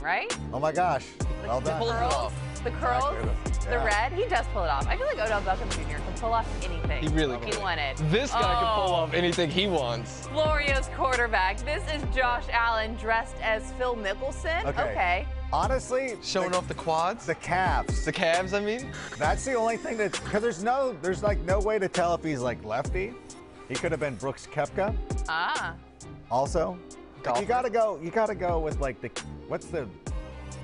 right? Oh my gosh. Well The done. curls, the curls, the Yeah. red. He does pull it off. I feel like Odell Beckham Jr. can pull off anything He really he can. wanted. This guy can pull off anything he wants. Florio's quarterback. This is Josh Allen dressed as Phil Mickelson. Okay. Honestly, Showing off the quads. the calves. The calves, I mean. That's the only thing that, because there's like no way to tell if he's like lefty. He could have been Brooks Koepka. Ah. Also, Golfer. you gotta go with like what's the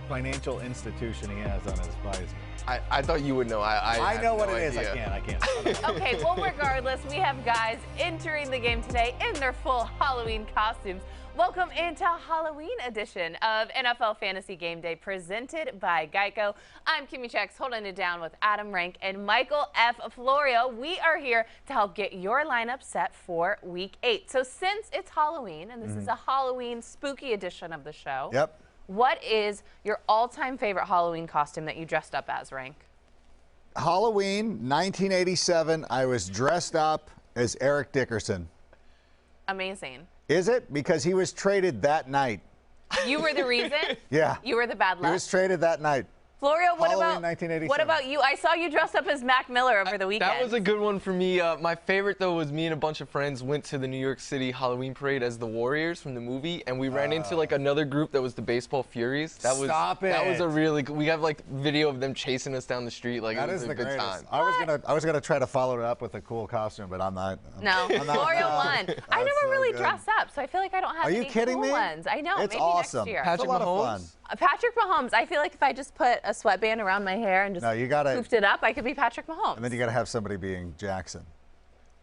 financial institution he has on his visor? I thought you would know. I know what no it is. idea. I can't. Okay, well, regardless, we have guys entering the game today in their full Halloween costumes. Welcome into Halloween edition of NFL Fantasy Game Day presented by Geico. I'm Kimmy Chex, holding it down with Adam Rank and Michael F. Florio. We are here to help get your lineup set for Week 8. So since it's Halloween, and this is a Halloween spooky edition of the show, Yep. what is your all-time favorite Halloween costume that you dressed up as, Rank? Halloween 1987. I was dressed up as Eric Dickerson. Amazing. Is it? Because he was traded that night. You were the reason? Yeah. You were the bad luck? He was traded that night. Florio, what Halloween about 1987. what about you? I saw you dressed up as Mac Miller over the weekend. That was a good one for me. My favorite, though, was me and a bunch of friends went to the New York City Halloween parade as the Warriors from the movie, and we ran into like another group that was the Baseball Furies. That was Stop it. That was a really good. We have like video of them chasing us down the street. Like That it is was the a good greatest. time. I was gonna try to follow it up with a cool costume, but I'm not. No, I'm not- Florio won. I That's never so really good. dress up, so I feel like I don't have Are you any kidding cool me? ones. I know. It's maybe awesome. next year. Patrick It's a lot Mahomes? of fun. Patrick Mahomes. I feel like if I just put a sweatband around my hair and just No, you gotta- poofed it up, I could be Patrick Mahomes. And then you got to have somebody being Jackson.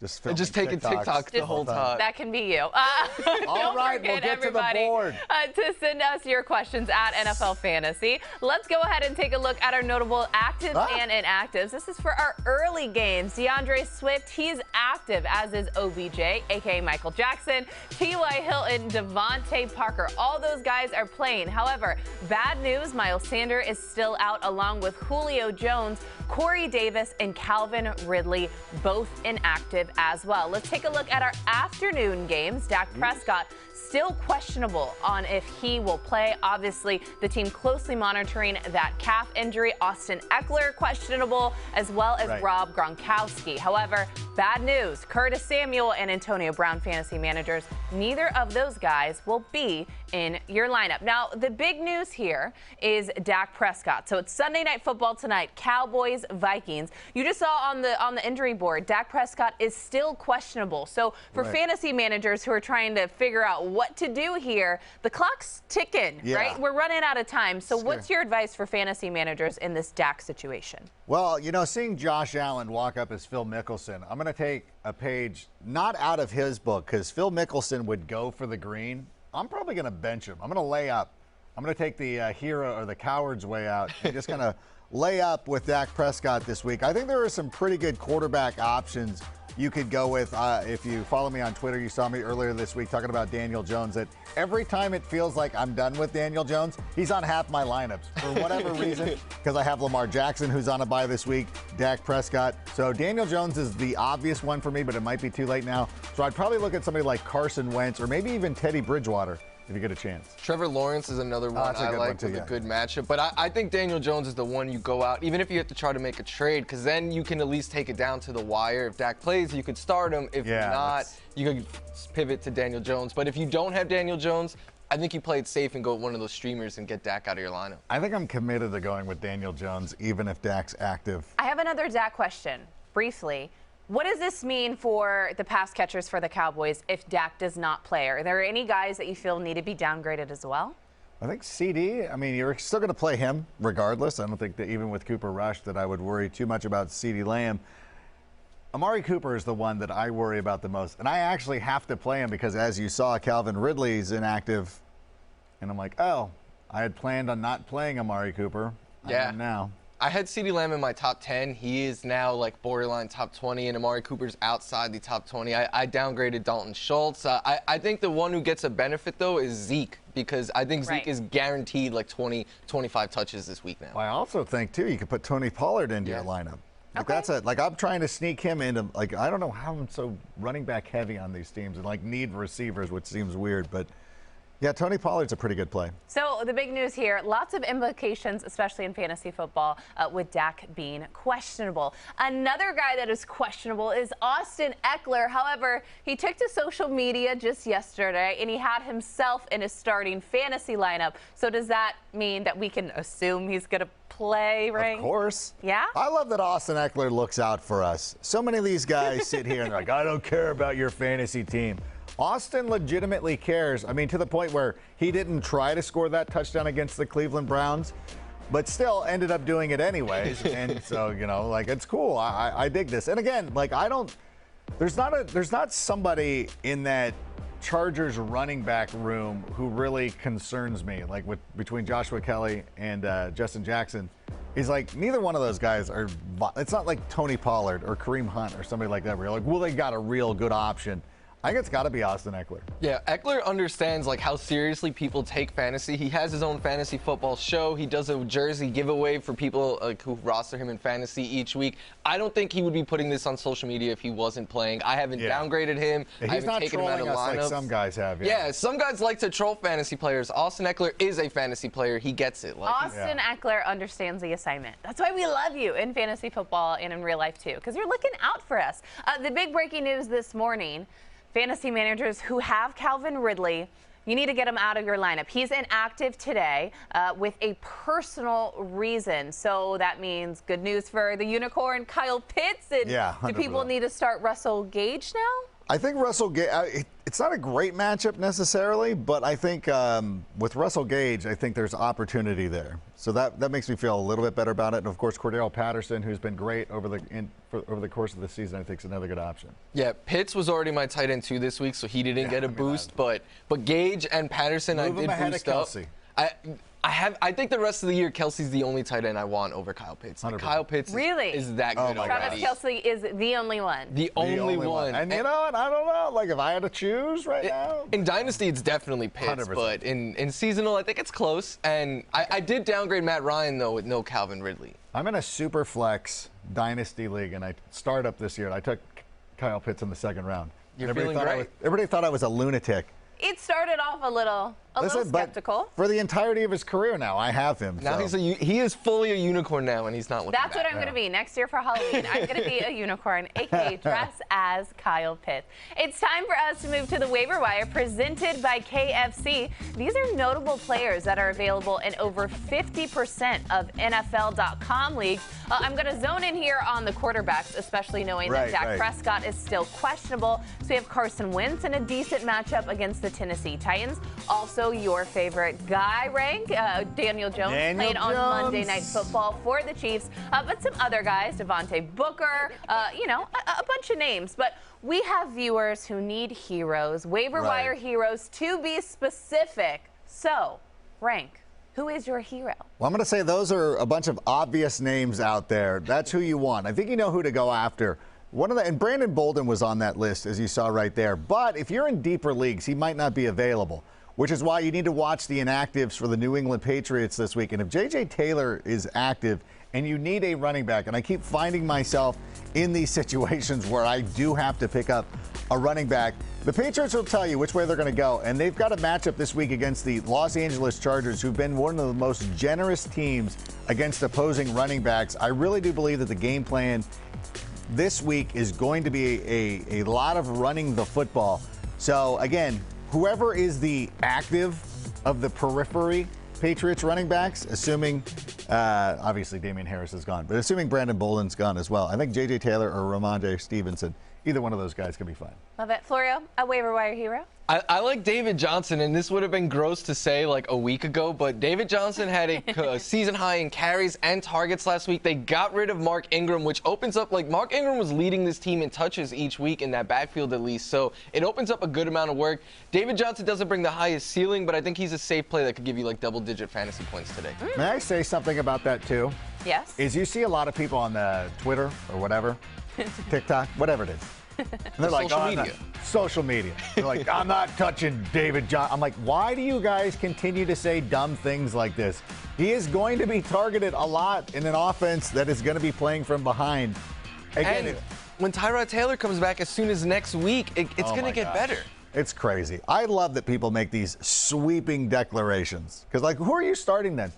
Just filming And just taking TikToks the whole time. That can be you. All right, we'll forget, get to the everybody, board. To send us your questions at NFL Fantasy. Let's go ahead and take a look at our notable actives and inactives. This is for our early games. DeAndre Swift, he's active, as is OBJ, a.k.a. Michael Jackson, T.Y. Hilton, Devontae Parker. All those guys are playing. However, bad news, Miles Sanders is still out, along with Julio Jones, Corey Davis, and Calvin Ridley, both inactive as well. Let's take a look at our afternoon games. Dak Prescott still questionable on if he will play. Obviously, the team closely monitoring that calf injury. Austin Eckler questionable, as well as Rob Gronkowski. However, bad news, Curtis Samuel and Antonio Brown fantasy managers, neither of those guys will be in your lineup. Now, the big news here is Dak Prescott. So it's Sunday Night Football tonight, Cowboys, Vikings. You just saw on the injury board, Dak Prescott is still questionable. So for fantasy managers who are trying to figure out what to do here, the clock's ticking, right? We're running out of time. So what's your advice for fantasy managers in this Dak situation? Well, you know, seeing Josh Allen walk up as Phil Mickelson, I'm going to take a page not out of his book, because Phil Mickelson would go for the green. I'm probably going to bench him. I'm going to lay up. I'm going to take the hero or the coward's way out and just going to lay up with Dak Prescott this week. I think there are some pretty good quarterback options you could go with. If you follow me on Twitter, you saw me earlier this week talking about Daniel Jones, that every time it feels like I'm done with Daniel Jones, he's on half my lineups for whatever reason, because I have Lamar Jackson, who's on a bye this week, Dak Prescott. So Daniel Jones is the obvious one for me, but it might be too late now. So I'd probably look at somebody like Carson Wentz or maybe even Teddy Bridgewater if you get a chance. Trevor Lawrence is another one I like with a good matchup. But I think Daniel Jones is the one you go out, even if you have to try to make a trade, because then you can at least take it down to the wire. If Dak plays, you could start him. If not, you could pivot to Daniel Jones. But if you don't have Daniel Jones, I think you play it safe and go with one of those streamers and get Dak out of your lineup. I think I'm committed to going with Daniel Jones, even if Dak's active. I have another Dak question, briefly. What does this mean for the pass catchers for the Cowboys if Dak does not play? Are there any guys that you feel need to be downgraded as well? I think CD, I mean, you're still going to play him regardless. I don't think that even with Cooper Rush that I would worry too much about CD Lamb. Amari Cooper is the one that I worry about the most. And I actually have to play him because, as you saw, Calvin Ridley's inactive. And I'm like, oh, I had planned on not playing Amari Cooper. I am now. I had CeeDee Lamb in my top 10. He is now like borderline top 20, and Amari Cooper's outside the top 20. I downgraded Dalton Schultz. I think the one who gets a benefit, though, is Zeke, because I think Zeke is guaranteed like 20, 25 touches this week now. I also think, too, you could put Tony Pollard into your lineup. Like that's it. Like I'm trying to sneak him into, like, I don't know how I'm so running back heavy on these teams and like need receivers, which seems weird, but Yeah, Tony Pollard's a pretty good play. So the big news here, lots of implications, especially in fantasy football, with Dak being questionable. Another guy that is questionable is Austin Eckler. However, he took to social media just yesterday, and he had himself in his starting fantasy lineup. So does that mean that we can assume he's going to play, right? Of course. Yeah? I love that Austin Eckler looks out for us. So many of these guys sit here and they're like, I don't care about your fantasy team. Austin legitimately cares. I mean, to the point where he didn't try to score that touchdown against the Cleveland Browns, but still ended up doing it anyways. And so, you know, like, it's cool. I dig this. And again, like, there's not somebody in that Chargers running back room who really concerns me, like between Joshua Kelly and Justin Jackson. He's like, neither one of those guys are, it's not like Tony Pollard or Kareem Hunt or somebody like that where you're like, well, they got a real good option. I think it's got to be Austin Eckler. Yeah, Eckler understands like how seriously people take fantasy. He has his own fantasy football show. He does a jersey giveaway for people who roster him in fantasy each week. I don't think he would be putting this on social media if he wasn't playing. I haven't downgraded him. Yeah, I haven't taken him out of lineups. Like some guys have. Yeah, some guys like to troll fantasy players. Austin Eckler is a fantasy player. He gets it. Like, Austin Eckler understands the assignment. That's why we love you in fantasy football and in real life too, because you're looking out for us. The big breaking news this morning. Fantasy managers who have Calvin Ridley, you need to get him out of your lineup. He's inactive today with a personal reason. So that means good news for the unicorn, Kyle Pitts. And do people need to start Russell Gage now? I think Russell Gage, it's not a great matchup necessarily, but I think with Russell Gage, I think there's opportunity there. So that makes me feel a little bit better about it. And of course, Cordero Patterson, who's been great over the course of the season, I think is another good option. Yeah, Pitts was already my tight end too this week, so he didn't get a boost. But Gage and Patterson, I did boost up. I think the rest of the year, Kelsey's the only tight end I want over Kyle Pitts. Like, Kyle Pitts is that good already. Travis Kelce is the only one. The only one. And you know what? I don't know. Like, if I had to choose right now. In Dynasty, it's definitely Pitts. 100%. But in seasonal, I think it's close. And I did downgrade Matt Ryan, though, with no Calvin Ridley. I'm in a super flex Dynasty league, and I start up this year, and I took Kyle Pitts in the second round. You're feeling great. Everybody thought I was a lunatic. It started off a little skeptical. But for the entirety of his career now, I have him. Now he is fully a unicorn now, and he's not looking That's back. what I'm going to be next year for Halloween. I'm going to be a unicorn, a.k.a. dress as Kyle Pitts. It's time for us to move to the waiver wire presented by KFC. These are notable players that are available in over 50% of NFL.com leagues. I'm going to zone in here on the quarterbacks, especially knowing that Dak Prescott is still questionable. So we have Carson Wentz in a decent matchup against the Tennessee Titans. Also, your favorite guy, Rank, Daniel Jones, played on Monday Night Football for the Chiefs. But some other guys, Devontae Booker, you know, a bunch of names. But we have viewers who need heroes, waiver wire heroes, to be specific. So, Rank, who is your hero? Well, I'm going to say those are a bunch of obvious names out there. That's who you want. I think you know who to go after. And Brandon Bolden was on that list, as you saw right there. But if you're in deeper leagues, he might not be available, which is why you need to watch the inactives for the New England Patriots this week. And if J.J. Taylor is active and you need a running back, and I keep finding myself in these situations where I do have to pick up a running back, the Patriots will tell you which way they're going to go. And they've got a matchup this week against the Los Angeles Chargers, who've been one of the most generous teams against opposing running backs. I really do believe that the game plan this week is going to be a lot of running the football. So, again, whoever is the active of the periphery Patriots running backs, assuming, obviously Damian Harris is gone, but assuming Brandon Bolden's gone as well, I think J.J. Taylor or Ramondre Stevenson, either one of those guys can be fine. Love it. Florio, a waiver wire hero? I like David Johnson, and this would have been gross to say like a week ago, but David Johnson had a season high in carries and targets last week. They got rid of Mark Ingram, which opens up, like, Mark Ingram was leading this team in touches each week in that backfield at least, so it opens up a good amount of work. David Johnson doesn't bring the highest ceiling, but I think he's a safe play that could give you like double-digit fantasy points today. May I say something about that too? Yes. Is you see a lot of people on the Twitter or whatever, TikTok, whatever it is. And they're like, social media. They're like, I'm not touching David Johnson. I'm like, why do you guys continue to say dumb things like this? He is going to be targeted a lot in an offense that is going to be playing from behind. Again, and when Tyrod Taylor comes back as soon as next week, it's going to get better. It's crazy. I love that people make these sweeping declarations. Because, like, who are you starting then?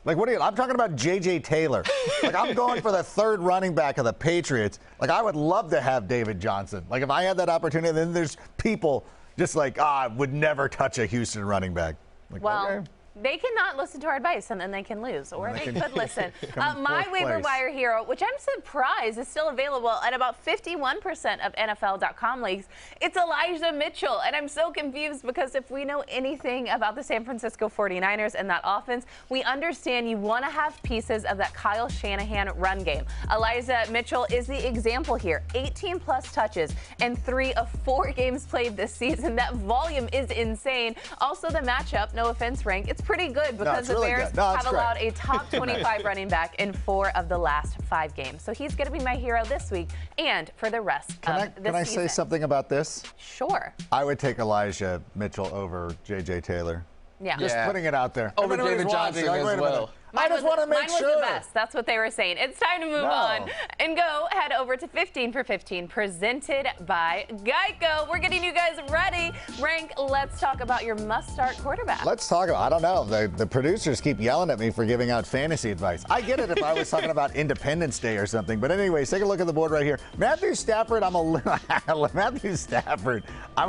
Like, what are you? I'm talking about J.J. Taylor. Like, I'm going for the third running back of the Patriots. Like, I would love to have David Johnson. Like, if I had that opportunity, then there's people just like, would never touch a Houston running back. Like, well, okay. They cannot listen to our advice, and then they can lose, or they could listen. My waiver wire hero, which I'm surprised is still available at about 51% of NFL.com leagues, it's Elijah Mitchell. And I'm so confused because if we know anything about the San Francisco 49ers and that offense, we understand you want to have pieces of that Kyle Shanahan run game. Elijah Mitchell is the example here. 18-plus touches in 3 of 4 games played this season. That volume is insane. Also, the matchup, no offense, Rank, it's pretty good because the Bears have allowed a top 25 running back in 4 of the last 5 games. So he's going to be my hero this week and for the rest of the season. Can I say something about this? Sure. I would take Elijah Mitchell over J.J. Taylor. Yeah. Just putting it out there. Over David Johnson as well. I just want to make sure. Mine was the best. That's what they were saying. It's time to move on and go head over to 15 for 15, presented by Geico. We're getting you guys ready. Rank, let's talk about your must-start quarterback. Let's talk about, I don't know, the producers keep yelling at me for giving out fantasy advice. I get it if I was talking about Independence Day or something, but anyways, take a look at the board right here. Matthew Stafford, I'm a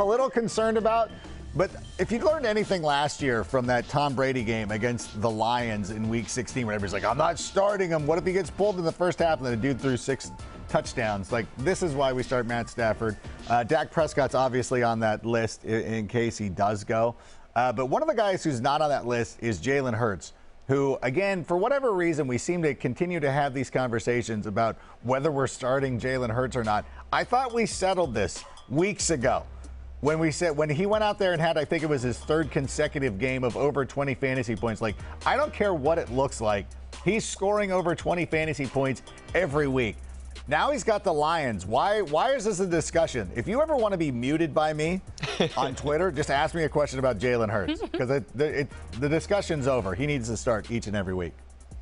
little concerned about. But if you learned anything last year from that Tom Brady game against the Lions in Week 16, where everybody's like, I'm not starting him. What if he gets pulled in the first half and then the dude threw 6 touchdowns? Like, this is why we start Matt Stafford. Dak Prescott's obviously on that list in case he does go. But one of the guys who's not on that list is Jalen Hurts, who, again, for whatever reason, we seem to continue to have these conversations about whether we're starting Jalen Hurts or not. I thought we settled this weeks ago. When he went out there and had, I think it was his 3rd consecutive game of over 20 fantasy points. Like, I don't care what it looks like. He's scoring over 20 fantasy points every week. Now he's got the Lions. Why is this a discussion? If you ever want to be muted by me on Twitter, just ask me a question about Jalen Hurts, because the discussion's over. He needs to start each and every week.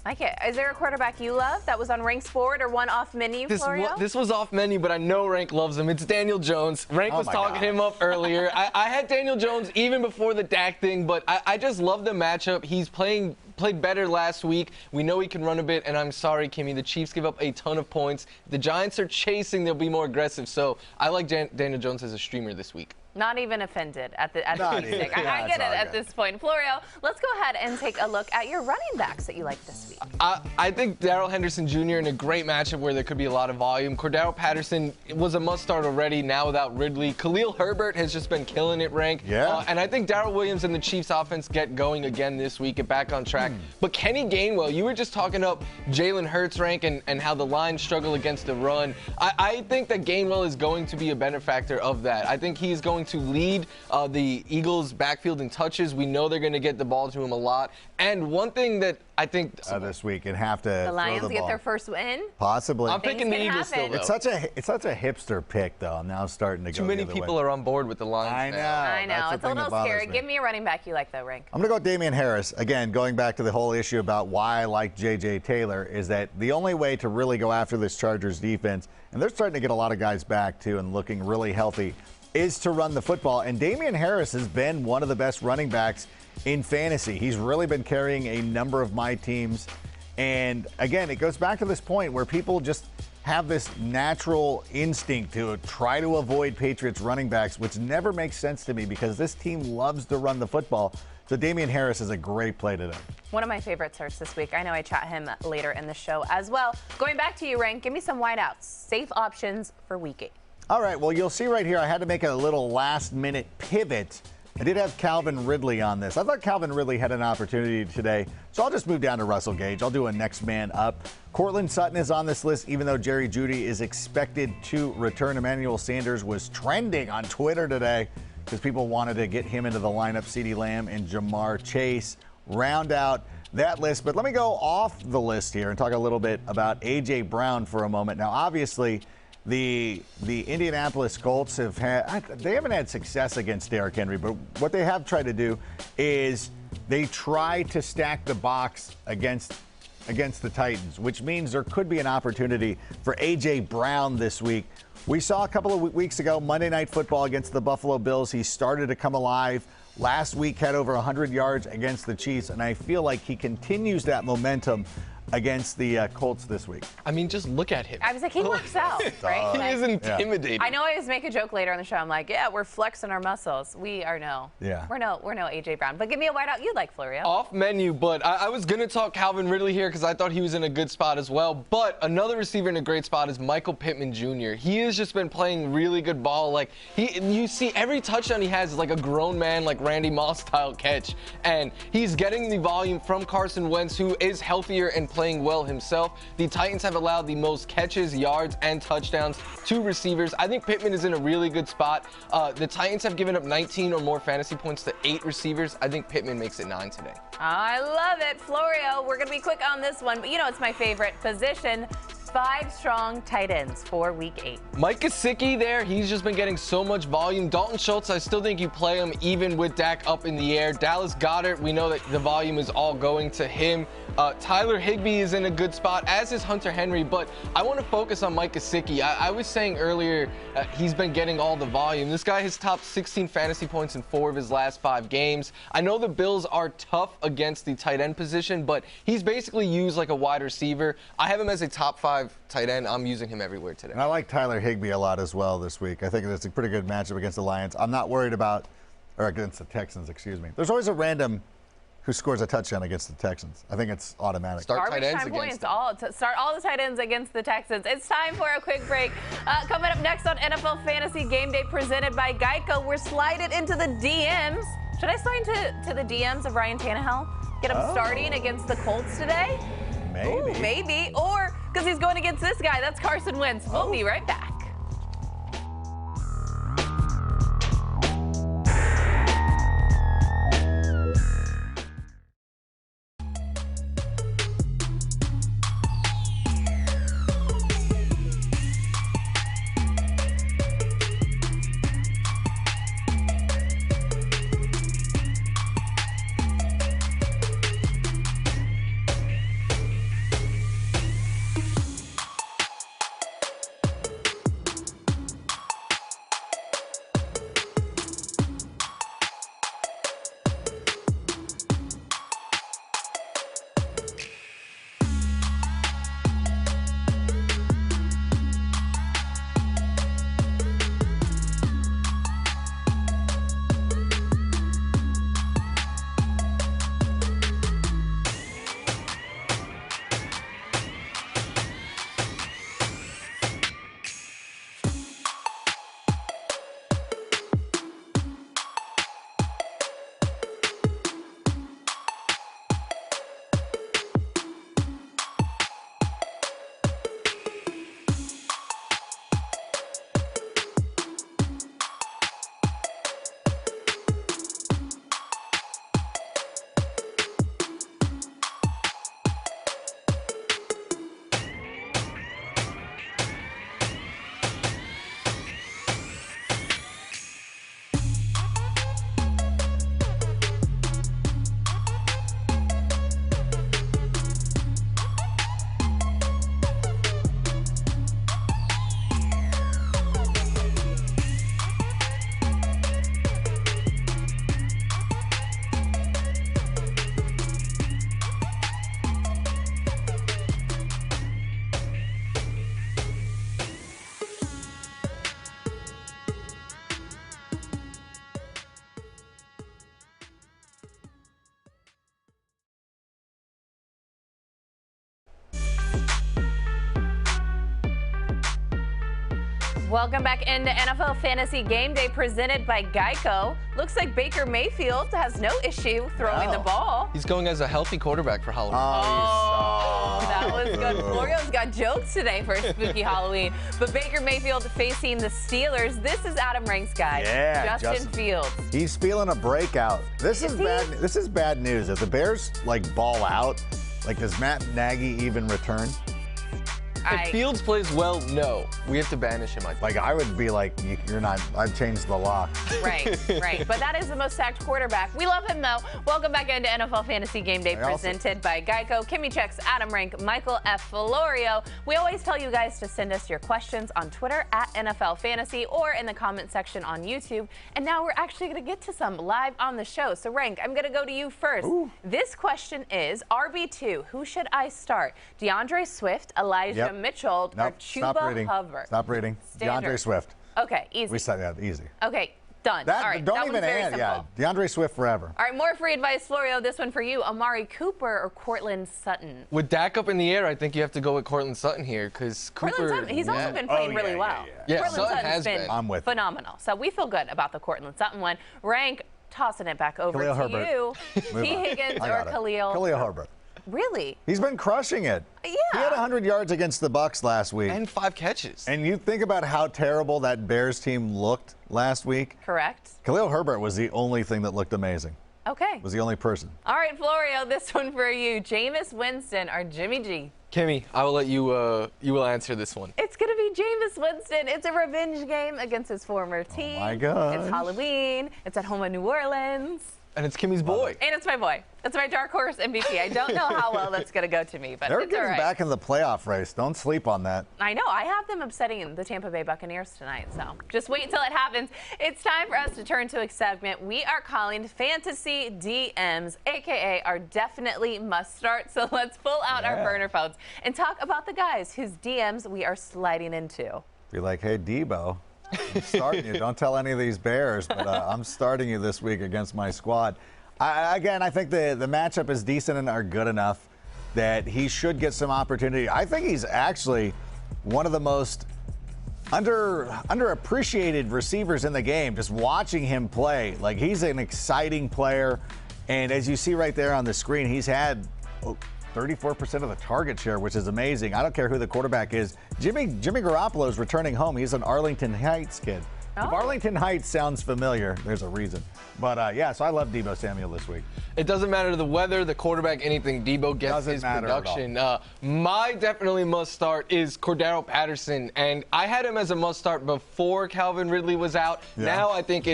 Okay. Is there a quarterback you love that was on Rank's board or one off menu, Florio? This was off menu, but I know Rank loves him. It's Daniel Jones. Rank was talking him up earlier. I had Daniel Jones even before the Dak thing, but I just love the matchup. He's played better last week. We know he can run a bit, and I'm sorry, Kimmy, the Chiefs give up a ton of points. The Giants are chasing. They'll be more aggressive. So I like Daniel Jones as a streamer this week. Not even offended at the pick. I get it at this point. Florio, let's go ahead and take a look at your running backs that you like this week. I think Daryl Henderson Jr. in a great matchup where there could be a lot of volume. Cordero Patterson was a must-start already, now without Ridley. Khalil Herbert has just been killing it, Rank. Yeah. And I think Daryl Williams and the Chiefs offense get going again this week, get back on track. But Kenny Gainwell, you were just talking up Jalen Hurts, Rank, and how the Lions struggle against the run. I think that Gainwell is going to be a benefactor of that. I think he's going to lead the Eagles' backfield in touches. We know they're going to get the ball to him a lot. And one thing that I think this week and have to the Lions throw the get ball. their first win. Possibly. I'm picking the Eagles still. It's such a hipster pick, though. I'm now starting to go. Too many people are on board with the Lions. I know. It's a little scary. Give me a running back you like, though, Rank. I'm going to go with Damian Harris. Again, going back to the whole issue about why I like J.J. Taylor is that the only way to really go after this Chargers defense, and they're starting to get a lot of guys back, too, and looking really healthy, is to run the football. And Damian Harris has been one of the best running backs in fantasy. He's really been carrying a number of my teams. And again, it goes back to this point where people just have this natural instinct to try to avoid Patriots running backs, which never makes sense to me because this team loves to run the football. So Damian Harris is a great play today. One of my favorite starts this week. I know I chat him later in the show as well. Going back to you, Rank, give me some wideouts. Safe options for week 8. All right, well, you'll see right here, I had to make a little last-minute pivot. I did have Calvin Ridley on this. I thought Calvin Ridley had an opportunity today, so I'll just move down to Russell Gage. I'll do a next man up. Cortland Sutton is on this list, even though Jerry Jeudy is expected to return. Emmanuel Sanders was trending on Twitter today because people wanted to get him into the lineup. CeeDee Lamb and Jamar Chase round out that list. But let me go off the list here and talk a little bit about A.J. Brown for a moment. Now, obviously, the Indianapolis Colts they haven't had success against Derrick Henry, but what they have tried to do is they try to stack the box against against the Titans, which means there could be an opportunity for A.J. Brown this week. We saw a couple of weeks ago, Monday Night Football against the Buffalo Bills. He started to come alive. Last week had over 100 yards against the Chiefs, and I feel like he continues that momentum against the Colts this week. I mean, just look at him. I was like, he works out, right? He is intimidating. Yeah. I know I always make a joke later on the show. I'm like, yeah, we're flexing our muscles. We are we're no A.J. Brown. But give me a wideout you like, Florio. Off menu, but I was going to talk Calvin Ridley here because I thought he was in a good spot as well. But another receiver in a great spot is Michael Pittman Jr. He has just been playing really good ball. Like, you see every touchdown he has is like a grown man, like Randy Moss style catch. And he's getting the volume from Carson Wentz, who is healthier and playing well himself. The Titans have allowed the most catches, yards, and touchdowns to receivers. I think Pittman is in a really good spot. The Titans have given up 19 or more fantasy points to 8 receivers. I think Pittman makes it 9 today. I love it. Florio, we're going to be quick on this one, but you know it's my favorite position. 5 strong tight ends for week 8. Mike Gesicki there, he's just been getting so much volume. Dalton Schultz, I still think you play him even with Dak up in the air. Dallas Goedert, we know that the volume is all going to him. Tyler Higbee is in a good spot, as is Hunter Henry, but I want to focus on Mike Gesicki. I was saying earlier he's been getting all the volume. This guy has topped 16 fantasy points in 4 of his last 5 games. I know the Bills are tough against the tight end position, but he's basically used like a wide receiver. I have him as a top 5 tight end. I'm using him everywhere today. And I like Tyler Higbee a lot as well this week. I think that's a pretty good matchup against the Lions. I'm not worried about, or against the Texans, excuse me. There's always a random who scores a touchdown against the Texans. I think it's automatic. Start tight ends against them. Start all the tight ends against the Texans. It's time for a quick break. Coming up next on NFL Fantasy Game Day presented by Geico, we're sliding into the DMs. Should I slide into the DMs of Ryan Tannehill? Get him starting against the Colts today? Maybe. Ooh, maybe. Or because he's going against this guy. That's Carson Wentz. We'll be right back. Welcome back into NFL Fantasy Game Day presented by Geico. Looks like Baker Mayfield has no issue throwing the ball. He's going as a healthy quarterback for Halloween. Oh, that was good. Florio's got jokes today for a spooky Halloween. But Baker Mayfield facing the Steelers. This is Adam Rank's guy, Justin Fields. He's feeling a breakout. This is bad. This is bad news. If the Bears ball out, does Matt Nagy even return? If Fields plays well, no. We have to banish him, I think. Like, I would be like, you're not, I've changed the lock. Right, right. But that is the most sacked quarterback. We love him, though. Welcome back into NFL Fantasy Game Day, presented by Geico. Kimmy Checks, Adam Rank, Michael F. Florio. We always tell you guys to send us your questions on Twitter at NFL Fantasy or in the comment section on YouTube. And now we're actually going to get to some live on the show. So, Rank, I'm going to go to you first. Ooh. This question is, RB2, who should I start? DeAndre Swift, Elijah Mitchell, or Chuba Hubbard? Stop reading. DeAndre Swift. Okay, easy. We said that easy. Okay, done. That, all right, don't that even add. Yeah, DeAndre Swift forever. All right, more free advice, Florio. This one for you. Amari Cooper or Cortland Sutton? With Dak up in the air, I think you have to go with Cortland Sutton here because Cooper. Sutton, he's also been playing really well. Yeah, Cortland Sutton Sutton's has been. I'm with phenomenal. So we feel good about the Cortland Sutton one. Rank, tossing it back over Khalil to Herbert. you. T. Higgins or Khalil Herbert. Really? He's been crushing it. Yeah. He had 100 yards against the Bucs last week. And 5 catches. And you think about how terrible that Bears team looked last week. Correct. Khalil Herbert was the only thing that looked amazing. Okay. Was the only person. All right, Florio, this one for you. Jameis Winston or Jimmy G? Kimmy, I will let you you will answer this one. It's going to be Jameis Winston. It's a revenge game against his former team. Oh, my God. It's Halloween. It's at home in New Orleans. And it's Kimmy's boy. And it's my boy. That's my dark horse MVP. I don't know how well that's going to go to me, but They're it's getting all right. back in the playoff race. Don't sleep on that. I know. I have them upsetting the Tampa Bay Buccaneers tonight, so just wait until it happens. It's time for us to turn to a segment we are calling Fantasy DMs, a.k.a. our definitely must start. So let's pull out our burner phones and talk about the guys whose DMs we are sliding into. Be like, hey, Debo, I'm starting you. Don't tell any of these Bears, but I'm starting you this week against my squad. Again, I think the matchup is decent and are good enough that he should get some opportunity. I think he's actually one of the most underappreciated receivers in the game. Just watching him play, like he's an exciting player. And as you see right there on the screen, he's had 34% of the target share, which is amazing. I don't care who the quarterback is. Jimmy Garoppolo's returning home. He's an Arlington Heights kid. Oh. If Arlington Heights sounds familiar, there's a reason. But, yeah, so I love Deebo Samuel this week. It doesn't matter the weather, the quarterback, anything. Deebo gets his production. My definitely must start is Cordero Patterson. And I had him as a must start before Calvin Ridley was out. Yeah. Now I think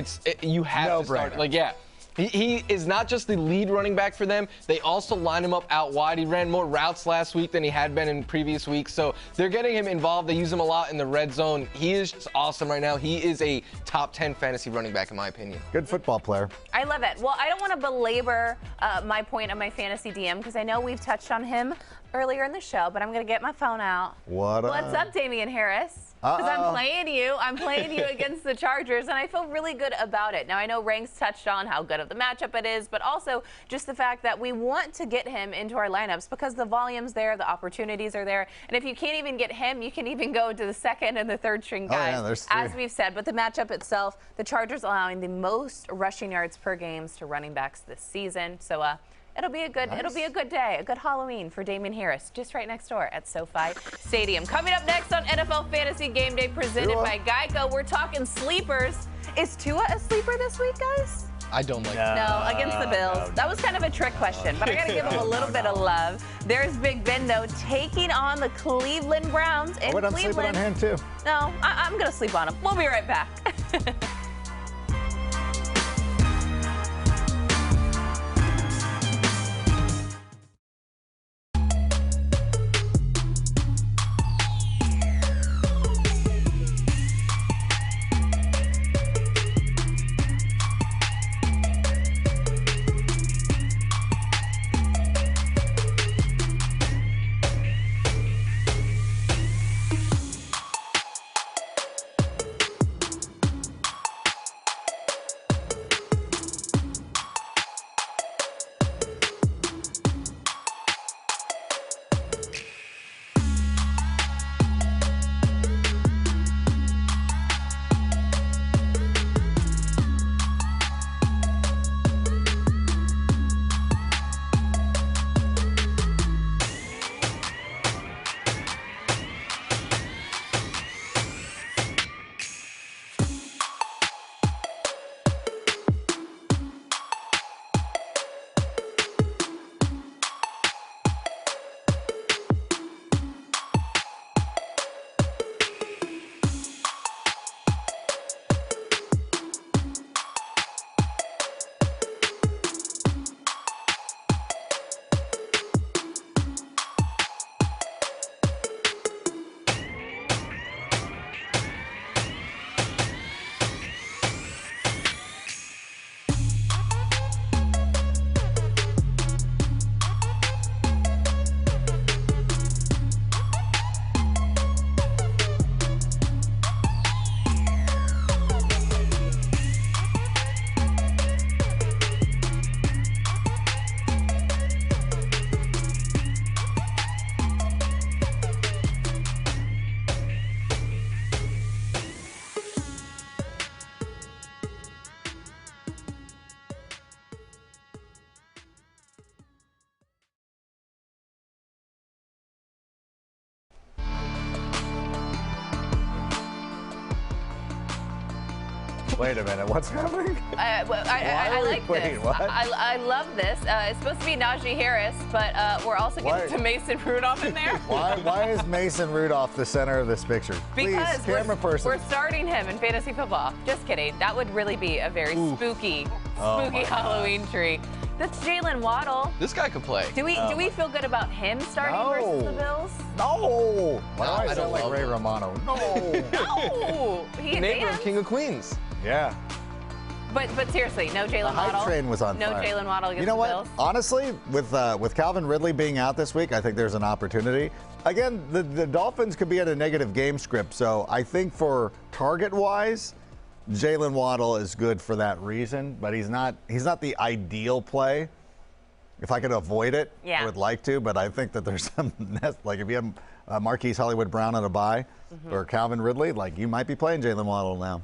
you have to start. Like, yeah. He is not just the lead running back for them. They also line him up out wide. He ran more routes last week than he had been in previous weeks. So they're getting him involved. They use him a lot in the red zone. He is just awesome right now. He is a top 10 fantasy running back, in my opinion. Good football player. I love it. Well, I don't want to belabor my point on my fantasy DM because I know we've touched on him earlier in the show, but I'm going to get my phone out. What's up, Damian Harris? Because I'm playing you against the Chargers, and I feel really good about it. Now, I know Ranks touched on how good of the matchup it is, but also just the fact that we want to get him into our lineups because the volume's there, the opportunities are there. And if you can't even get him, you can even go to the second and the third string guys, as we've said. But the matchup itself, the Chargers allowing the most rushing yards per games to running backs this season. So, it'll be a good day, a good Halloween for Damian Harris, just right next door at SoFi Stadium. Coming up next on NFL Fantasy Game Day presented by Geico, we're talking sleepers. Is Tua a sleeper this week, guys? I don't like No, against the Bills. That was kind of a trick question, but I got to give him a little bit of love. There's Big Ben, though, taking on the Cleveland Browns in Cleveland. I'm sleeping on him, too. No, I'm going to sleep on him. We'll be right back. Wait a minute, what's happening? I like wait, this. What? I love this. It's supposed to be Najee Harris, but we're also getting to Mason Rudolph in there. Why is Mason Rudolph the center of this picture? Because Please, camera person. We're starting him in fantasy football. Just kidding. That would really be a very spooky Halloween tree. That's Jalen Waddle. This guy could play. Do we feel good about him starting versus the Bills? No. Why do I don't sound like Ray Romano? No. No. The neighbor of King of Queens. Yeah. But seriously, no Jalen Waddle. The hype train was on no fire. Jalen Waddle against You know the Bills. what? Honestly, with Calvin Ridley being out this week, I think there's an opportunity. Again, the Dolphins could be at a negative game script, so I think for target-wise, Jalen Waddle is good for that reason, but he's not the ideal play. If I could avoid it, I would like to, but I think that there's some like if you have Marquise Hollywood Brown on a bye or Calvin Ridley, like you might be playing Jalen Waddle now.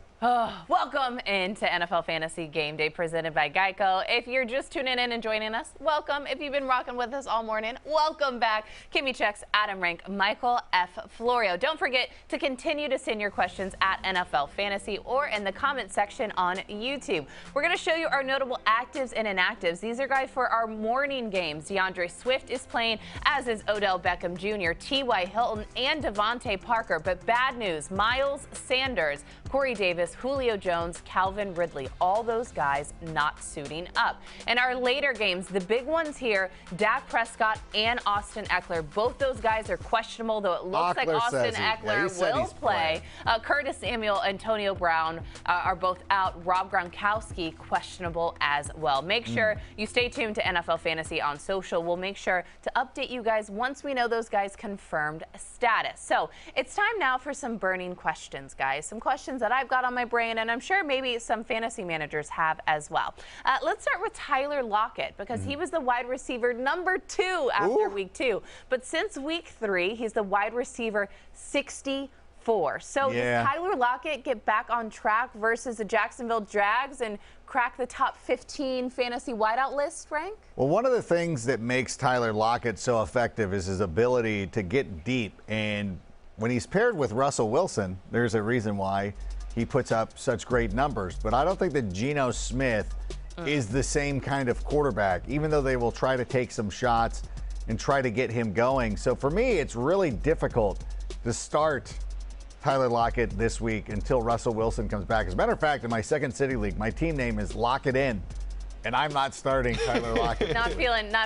Welcome into NFL Fantasy Game Day presented by Geico. If you're just tuning in and joining us, welcome. If you've been rocking with us all morning, welcome back. Kimmy Checks, Adam Rank, Michael F. Florio. Don't forget to continue to send your questions at NFL Fantasy or in the comment section on YouTube. We're going to show you our notable actives and inactives. These are guys for our morning games. DeAndre Swift is playing, as is Odell Beckham Jr., T.Y. Hilton, and Devontae Parker. But bad news, Miles Sanders, Corey Davis, Julio Jones, Calvin Ridley, all those guys not suiting up. In our later games, the big ones here, Dak Prescott and Austin Eckler. Both those guys are questionable, though it looks like Austin Eckler will play. Curtis Samuel, Antonio Brown are both out. Rob Gronkowski, questionable as well. Make sure you stay tuned to NFL Fantasy on social. We'll make sure to update you guys once we know those guys' confirmed status. So it's time now for some burning questions, guys. Some questions that I've got on my brain, and I'm sure maybe some fantasy managers have as well. Let's start with Tyler Lockett, because he was the wide receiver number 2 after week 2. But since week 3, he's the wide receiver 64. So does Tyler Lockett get back on track versus the Jacksonville Jags and crack the top 15 fantasy wideout list rank? Well, one of the things that makes Tyler Lockett so effective is his ability to get deep. And when he's paired with Russell Wilson, there's a reason why he puts up such great numbers. But I don't think that Geno Smith is the same kind of quarterback, even though they will try to take some shots and try to get him going. So for me, it's really difficult to start Tyler Lockett this week until Russell Wilson comes back. As a matter of fact, in my second city league, my team name is Lock It In, and I'm not starting Tyler Lockett. Not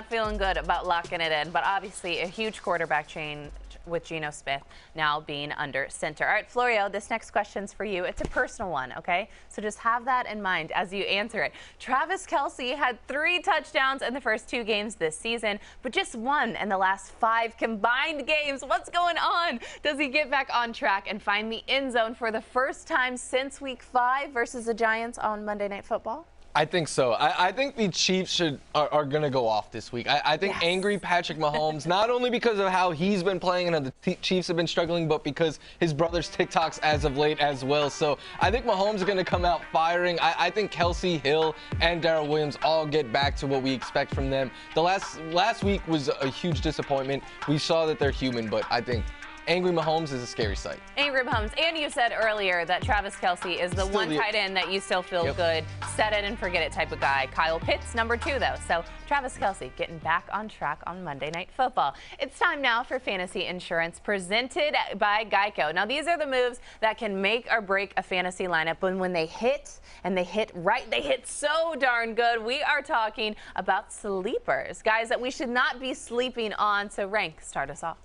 feeling good about locking it in, but obviously a huge quarterback change with Geno Smith now being under center. All right, Florio, this next question's for you. It's a personal one, okay? So just have that in mind as you answer it. Travis Kelce had 3 touchdowns in the first 2 games this season, but just 1 in the last 5 combined games. What's going on? Does he get back on track and find the end zone for the first time since week 5 versus the Giants on Monday Night Football? I think so. I think the Chiefs are going to go off this week. I think angry Patrick Mahomes, not only because of how he's been playing and how the Chiefs have been struggling, but because his brother's TikToks as of late as well. So I think Mahomes is going to come out firing. I think Kelce, Hill, and Daryl Williams all get back to what we expect from them. The last week was a huge disappointment. We saw that they're human, but I think angry Mahomes is a scary sight. Angry Mahomes. And you said earlier that Travis Kelce is the one tight end that you still feel good, set it and forget it type of guy. Kyle Pitts, number 2, though. So Travis Kelce getting back on track on Monday Night Football. It's time now for Fantasy Insurance presented by Geico. Now, these are the moves that can make or break a fantasy lineup. But when they hit, and they hit right, they hit so darn good. We are talking about sleepers, guys that we should not be sleeping on. So, Rank, start us off.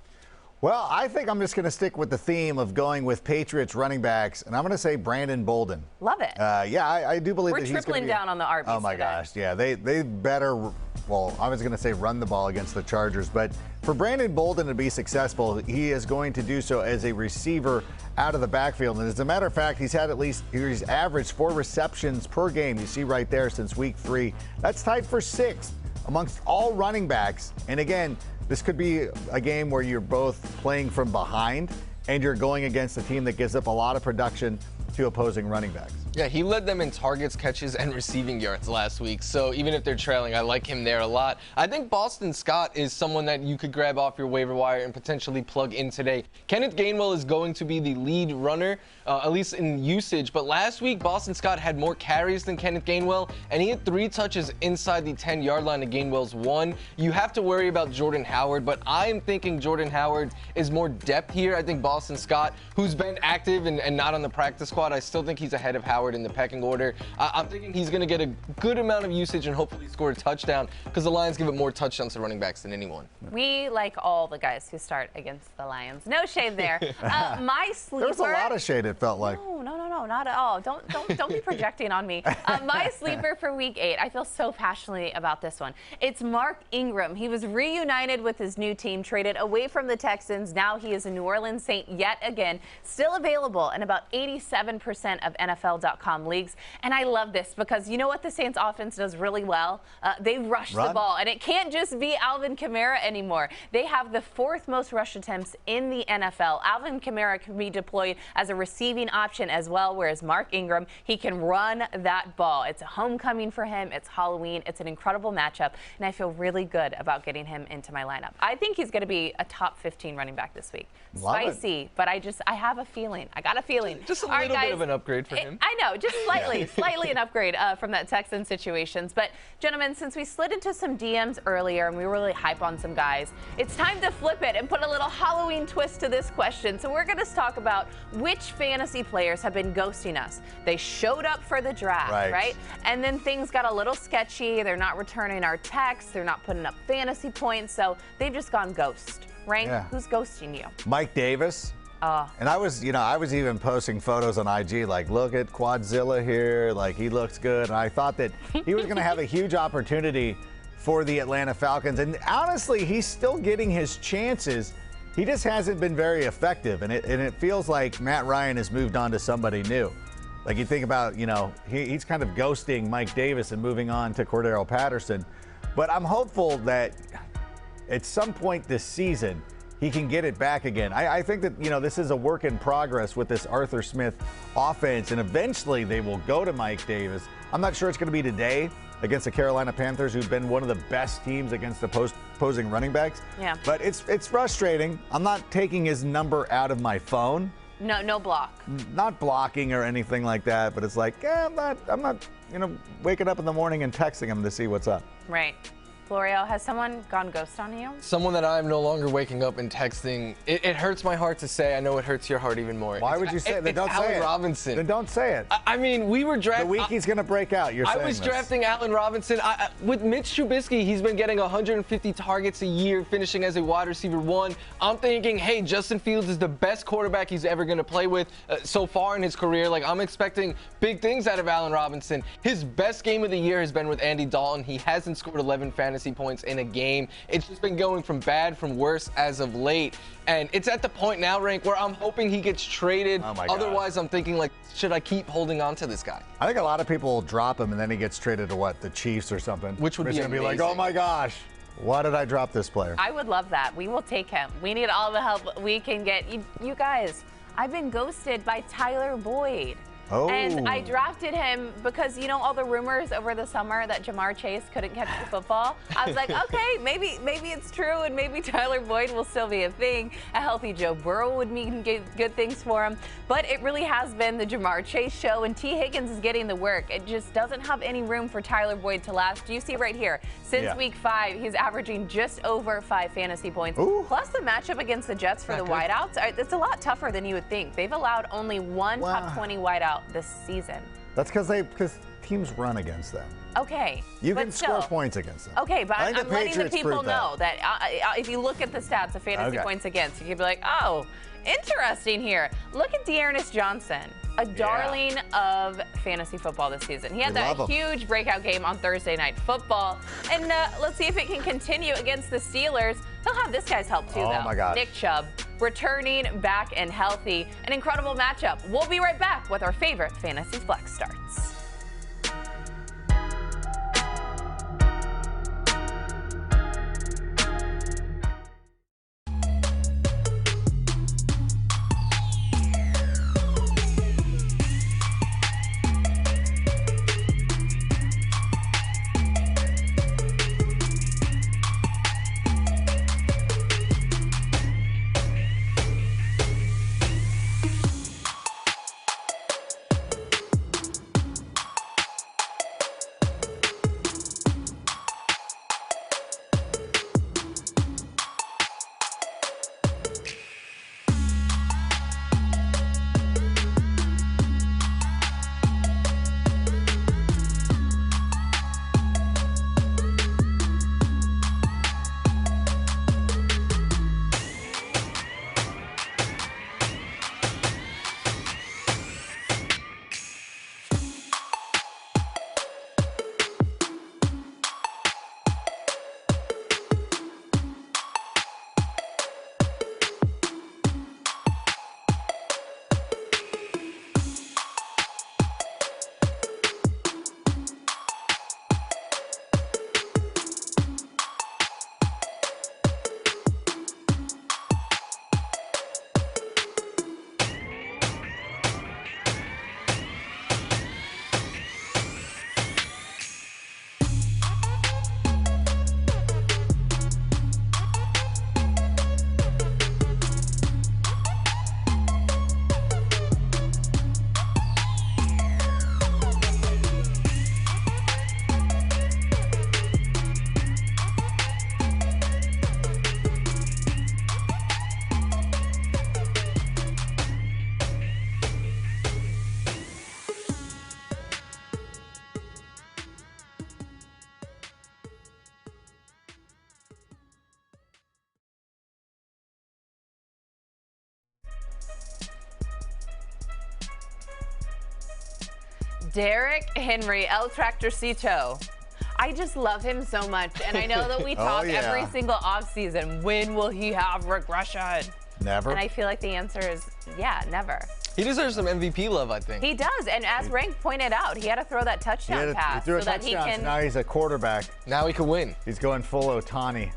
Well, I think I'm just going to stick with the theme of going with Patriots running backs, and I'm going to say Brandon Bolden. Love it. Yeah, I do believe that he's going to be... We're tripling down on the RBs Oh, my today. gosh. Yeah, they better, well, I was going to say run the ball against the Chargers, but for Brandon Bolden to be successful, he is going to do so as a receiver out of the backfield. And as a matter of fact, he's averaged 4 receptions per game. You see right there since week 3. That's tied for 6th amongst all running backs. And again, this could be a game where you're both playing from behind and you're going against a team that gives up a lot of production to opposing running backs. Yeah, he led them in targets, catches, and receiving yards last week. So even if they're trailing, I like him there a lot. I think Boston Scott is someone that you could grab off your waiver wire and potentially plug in today. Kenneth Gainwell is going to be the lead runner, at least in usage. But last week, Boston Scott had more carries than Kenneth Gainwell, and he had 3 touches inside the 10-yard line to Gainwell's 1. You have to worry about Jordan Howard, but I'm thinking Jordan Howard is more depth here. I think Boston Scott, who's been active and not on the practice squad, I still think he's ahead of Howard in the pecking order. I'm thinking he's going to get a good amount of usage and hopefully score a touchdown because the Lions give up more touchdowns to running backs than anyone. We like all the guys who start against the Lions. No shade there. My sleeper. There's a lot of shade, it felt like. No, not at all. Don't be projecting on me. My sleeper for Week 8. I feel so passionately about this one. It's Mark Ingram. He was reunited with his new team, traded away from the Texans. Now he is a New Orleans Saint yet again. Still available in about 87% of NFL.com leagues. And I love this because you know what the Saints offense does really well? They rush the ball. And it can't just be Alvin Kamara anymore. They have the 4th most rush attempts in the NFL. Alvin Kamara can be deployed as a receiving option as well, whereas Mark Ingram, he can run that ball. It's a homecoming for him. It's Halloween. It's an incredible matchup, and I feel really good about getting him into my lineup. I think he's going to be a top 15 running back this week. Spicy, but I have a feeling. I got a feeling. Just a little bit of an upgrade for him. I know, just slightly an upgrade from that Texan situations. But, gentlemen, since we slid into some DMs earlier and we were really hype on some guys, it's time to flip it and put a little Halloween twist to this question. So we're going to talk about which fantasy players have been ghosting us. They showed up for the draft, right? And then things got a little sketchy. They're not returning our texts. They're not putting up fantasy points. So they've just gone ghost. Rank, who's ghosting you? Mike Davis. And I was even posting photos on IG like, look at Quadzilla here, like he looks good. And I thought that he was going to have a huge opportunity for the Atlanta Falcons. And honestly, he's still getting his chances. He just hasn't been very effective. And it feels like Matt Ryan has moved on to somebody new. Like you think about, he's kind of ghosting Mike Davis and moving on to Cordero Patterson. But I'm hopeful that at some point this season, he can get it back again. I think that, this is a work in progress with this Arthur Smith offense, and eventually they will go to Mike Davis. I'm not sure it's going to be today against the Carolina Panthers, who've been one of the best teams against the opposing running backs. Yeah. But it's frustrating. I'm not taking his number out of my phone. No block. Not blocking or anything like that, but it's like, I'm not, waking up in the morning and texting him to see what's up. Right. Florio, has someone gone ghost on you? Someone that I'm no longer waking up and texting. It hurts my heart to say. I know it hurts your heart even more. Why would you say it? Then don't say it. Allen Robinson. Then don't say it. I mean, we were drafting. The week he's going to break out, you're saying I was drafting Allen Robinson. With Mitch Trubisky, he's been getting 150 targets a year, finishing as a wide receiver 1. I'm thinking, hey, Justin Fields is the best quarterback he's ever going to play with so far in his career. Like, I'm expecting big things out of Allen Robinson. His best game of the year has been with Andy Dalton. He hasn't scored 11 fantasy points in a game. It's just been going from bad from worse as of late. And it's at the point now, Rank, where I'm hoping he gets traded. Oh my God. Otherwise, I'm thinking, like, should I keep holding on to this guy? I think a lot of people will drop him and then he gets traded to what? The Chiefs or something. Which would be amazing. Be like, oh my gosh, why did I drop this player? I would love that. We will take him. We need all the help we can get. You guys, I've been ghosted by Tyler Boyd. Oh. And I drafted him because, all the rumors over the summer that Jamar Chase couldn't catch the football. I was like, okay, maybe it's true, and maybe Tyler Boyd will still be a thing. A healthy Joe Burrow would mean good things for him. But it really has been the Jamar Chase show, and T. Higgins is getting the work. It just doesn't have any room for Tyler Boyd to last. You see right here, since week 5, he's averaging just over 5 fantasy points. Ooh. Plus the matchup against the Jets for the wideouts, it's a lot tougher than you would think. They've allowed only one top 20 wideout this season. That's because teams run against them. Okay. You can score points against them. Okay, but I'm letting the people know that if you look at the stats of fantasy points against, you can be like, oh, interesting here. Look at Dearness Johnson, a darling of fantasy football this season. He had that huge breakout game on Thursday Night Football. And let's see if it can continue against the Steelers. He'll have this guy's help too, though. Oh my gosh. Nick Chubb, returning back and healthy. An incredible matchup. We'll be right back with our favorite Fantasy Flex starts. Derrick Henry, El Tractorcito. I just love him so much, and I know that we talk every single offseason, when will he have regression? Never. And I feel like the answer is, yeah, never. He deserves some MVP love, I think. He does, and as Rank pointed out, he had to throw that touchdown pass. He threw a touchdown, so now he's a quarterback. Now he can win. He's going full Ohtani.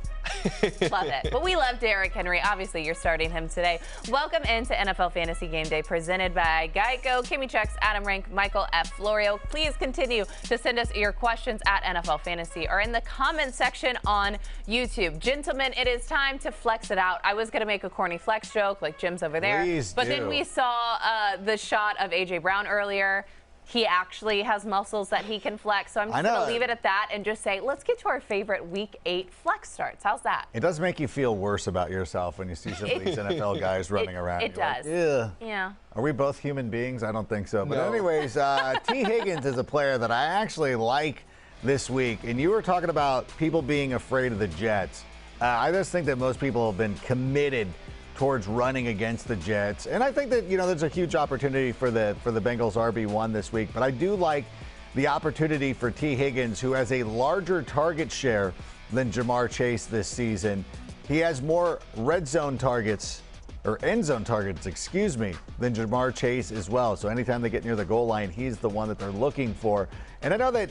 Love it. But we love Derrick Henry. Obviously, you're starting him today. Welcome into NFL Fantasy Game Day, presented by Geico. Kimmy Checks, Adam Rank, Michael F. Florio. Please continue to send us your questions at NFL Fantasy or in the comment section on YouTube. Gentlemen, it is time to flex it out. I was going to make a corny flex joke like Jim's over there. But then we saw the shot of A.J. Brown earlier. He actually has muscles that he can flex. So I'm just going to leave it at that and just say, let's get to our favorite Week 8 flex starts. How's that? It does make you feel worse about yourself when you see some of these NFL guys running around. It does. Like, yeah. Are we both human beings? I don't think so. But anyways, T. Higgins is a player that I actually like this week. And you were talking about people being afraid of the Jets. I just think that most people have been committed towards running against the Jets. And I think that, there's a huge opportunity for the Bengals RB1 this week. But I do like the opportunity for T. Higgins, who has a larger target share than Jamar Chase this season. He has more red zone targets, or end zone targets, than Jamar Chase as well. So anytime they get near the goal line, he's the one that they're looking for. And I know that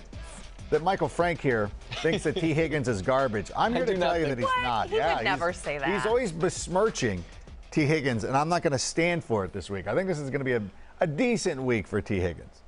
Michael Frank here thinks that T. Higgins is garbage. I'm here to tell you that he's not. He would never say that. He's always besmirching T. Higgins, and I'm not going to stand for it this week. I think this is going to be a decent week for T. Higgins.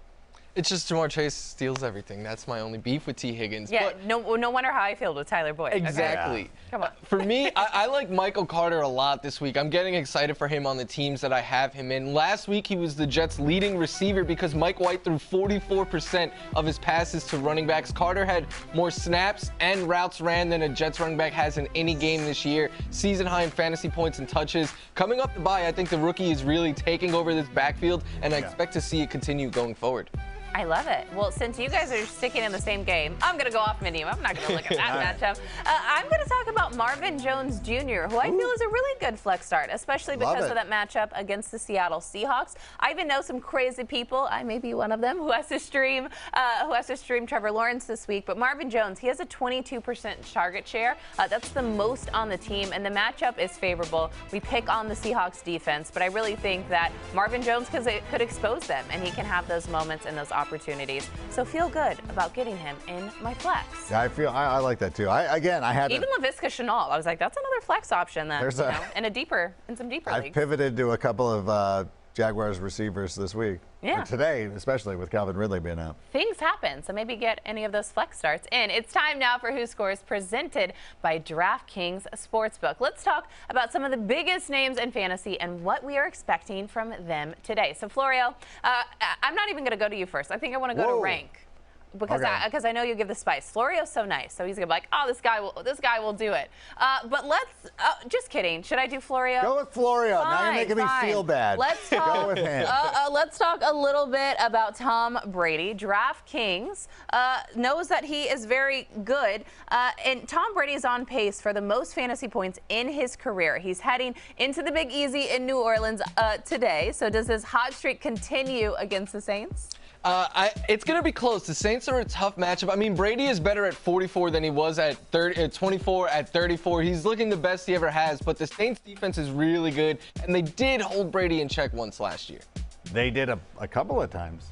It's just Jamar Chase steals everything. That's my only beef with T. Higgins. Yeah, but no wonder how I feel with Tyler Boyd. Exactly. Okay. Come on. For me, I like Michael Carter a lot this week. I'm getting excited for him on the teams that I have him in. Last week, he was the Jets' leading receiver because Mike White threw 44% of his passes to running backs. Carter had more snaps and routes ran than a Jets running back has in any game this year. Season high in fantasy points and touches. Coming up the bye, I think the rookie is really taking over this backfield, and I expect to see it continue going forward. I love it. Well, since you guys are sticking in the same game, I'm going to go off menu. I'm not going to look at that matchup. I'm going to talk about Marvin Jones Jr., who I feel is a really good flex start, especially because of that matchup against the Seattle Seahawks. I even know some crazy people, I may be one of them, who has to stream Trevor Lawrence this week. But Marvin Jones, he has a 22% target share. That's the most on the team, and the matchup is favorable. We pick on the Seahawks defense, but I really think that Marvin Jones could expose them, and he can have those moments and those opportunities. So feel good about getting him in my flex. Yeah, I like that too. I had even LaVisca Chenault. I was like, that's another flex option that in some deeper leagues. I've pivoted to a couple of Jaguars receivers this week. Yeah. Or today, especially with Calvin Ridley being out. Things happen, so maybe get any of those flex starts in. It's time now for Who Scores, presented by DraftKings Sportsbook. Let's talk about some of the biggest names in fantasy and what we are expecting from them today. So, Florio, I'm not even going to go to you first. I think I want to go to Rank. Because I know you give the spice. Florio's so nice, so he's gonna be like, oh, this guy will do it. But let's just kidding. Should I do Florio? Go with Florio. Now you're making me feel bad. Let's talk. Go with him. Let's talk a little bit about Tom Brady. DraftKings knows that he is very good, and Tom Brady is on pace for the most fantasy points in his career. He's heading into the Big Easy in New Orleans today. So does his hot streak continue against the Saints? It's going to be close. The Saints are a tough matchup. I mean, Brady is better at 44 than he was at 24 at 34. He's looking the best he ever has, but the Saints defense is really good, and they did hold Brady in check once last year. They did a couple of times.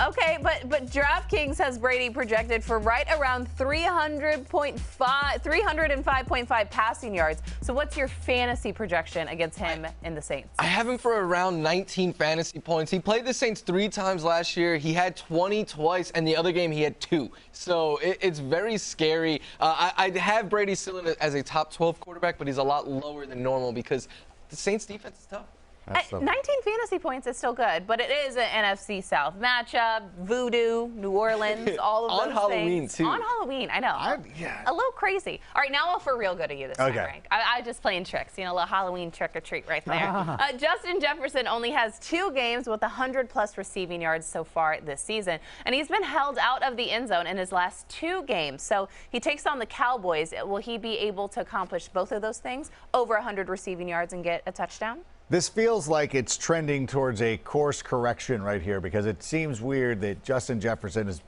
Okay, but DraftKings has Brady projected for right around 305.5 passing yards. So what's your fantasy projection against him in the Saints? I have him for around 19 fantasy points. He played the Saints 3 times last year. He had 20 twice, and the other game he had 2. So it's very scary. I'd have Brady still in as a top 12 quarterback, but he's a lot lower than normal because the Saints defense is tough. 19 fantasy points is still good, but it is an NFC South matchup, voodoo, New Orleans, all of those things. On Halloween, too. On Halloween, I know. A little crazy. All right, now I'll for real go to you this time, Frank. I just playing tricks, a little Halloween trick-or-treat right there. Justin Jefferson only has 2 games with 100-plus receiving yards so far this season, and he's been held out of the end zone in his last 2 games. So he takes on the Cowboys. Will he be able to accomplish both of those things, over 100 receiving yards and get a touchdown? This feels like it's trending towards a course correction right here because it seems weird that Justin Jefferson is,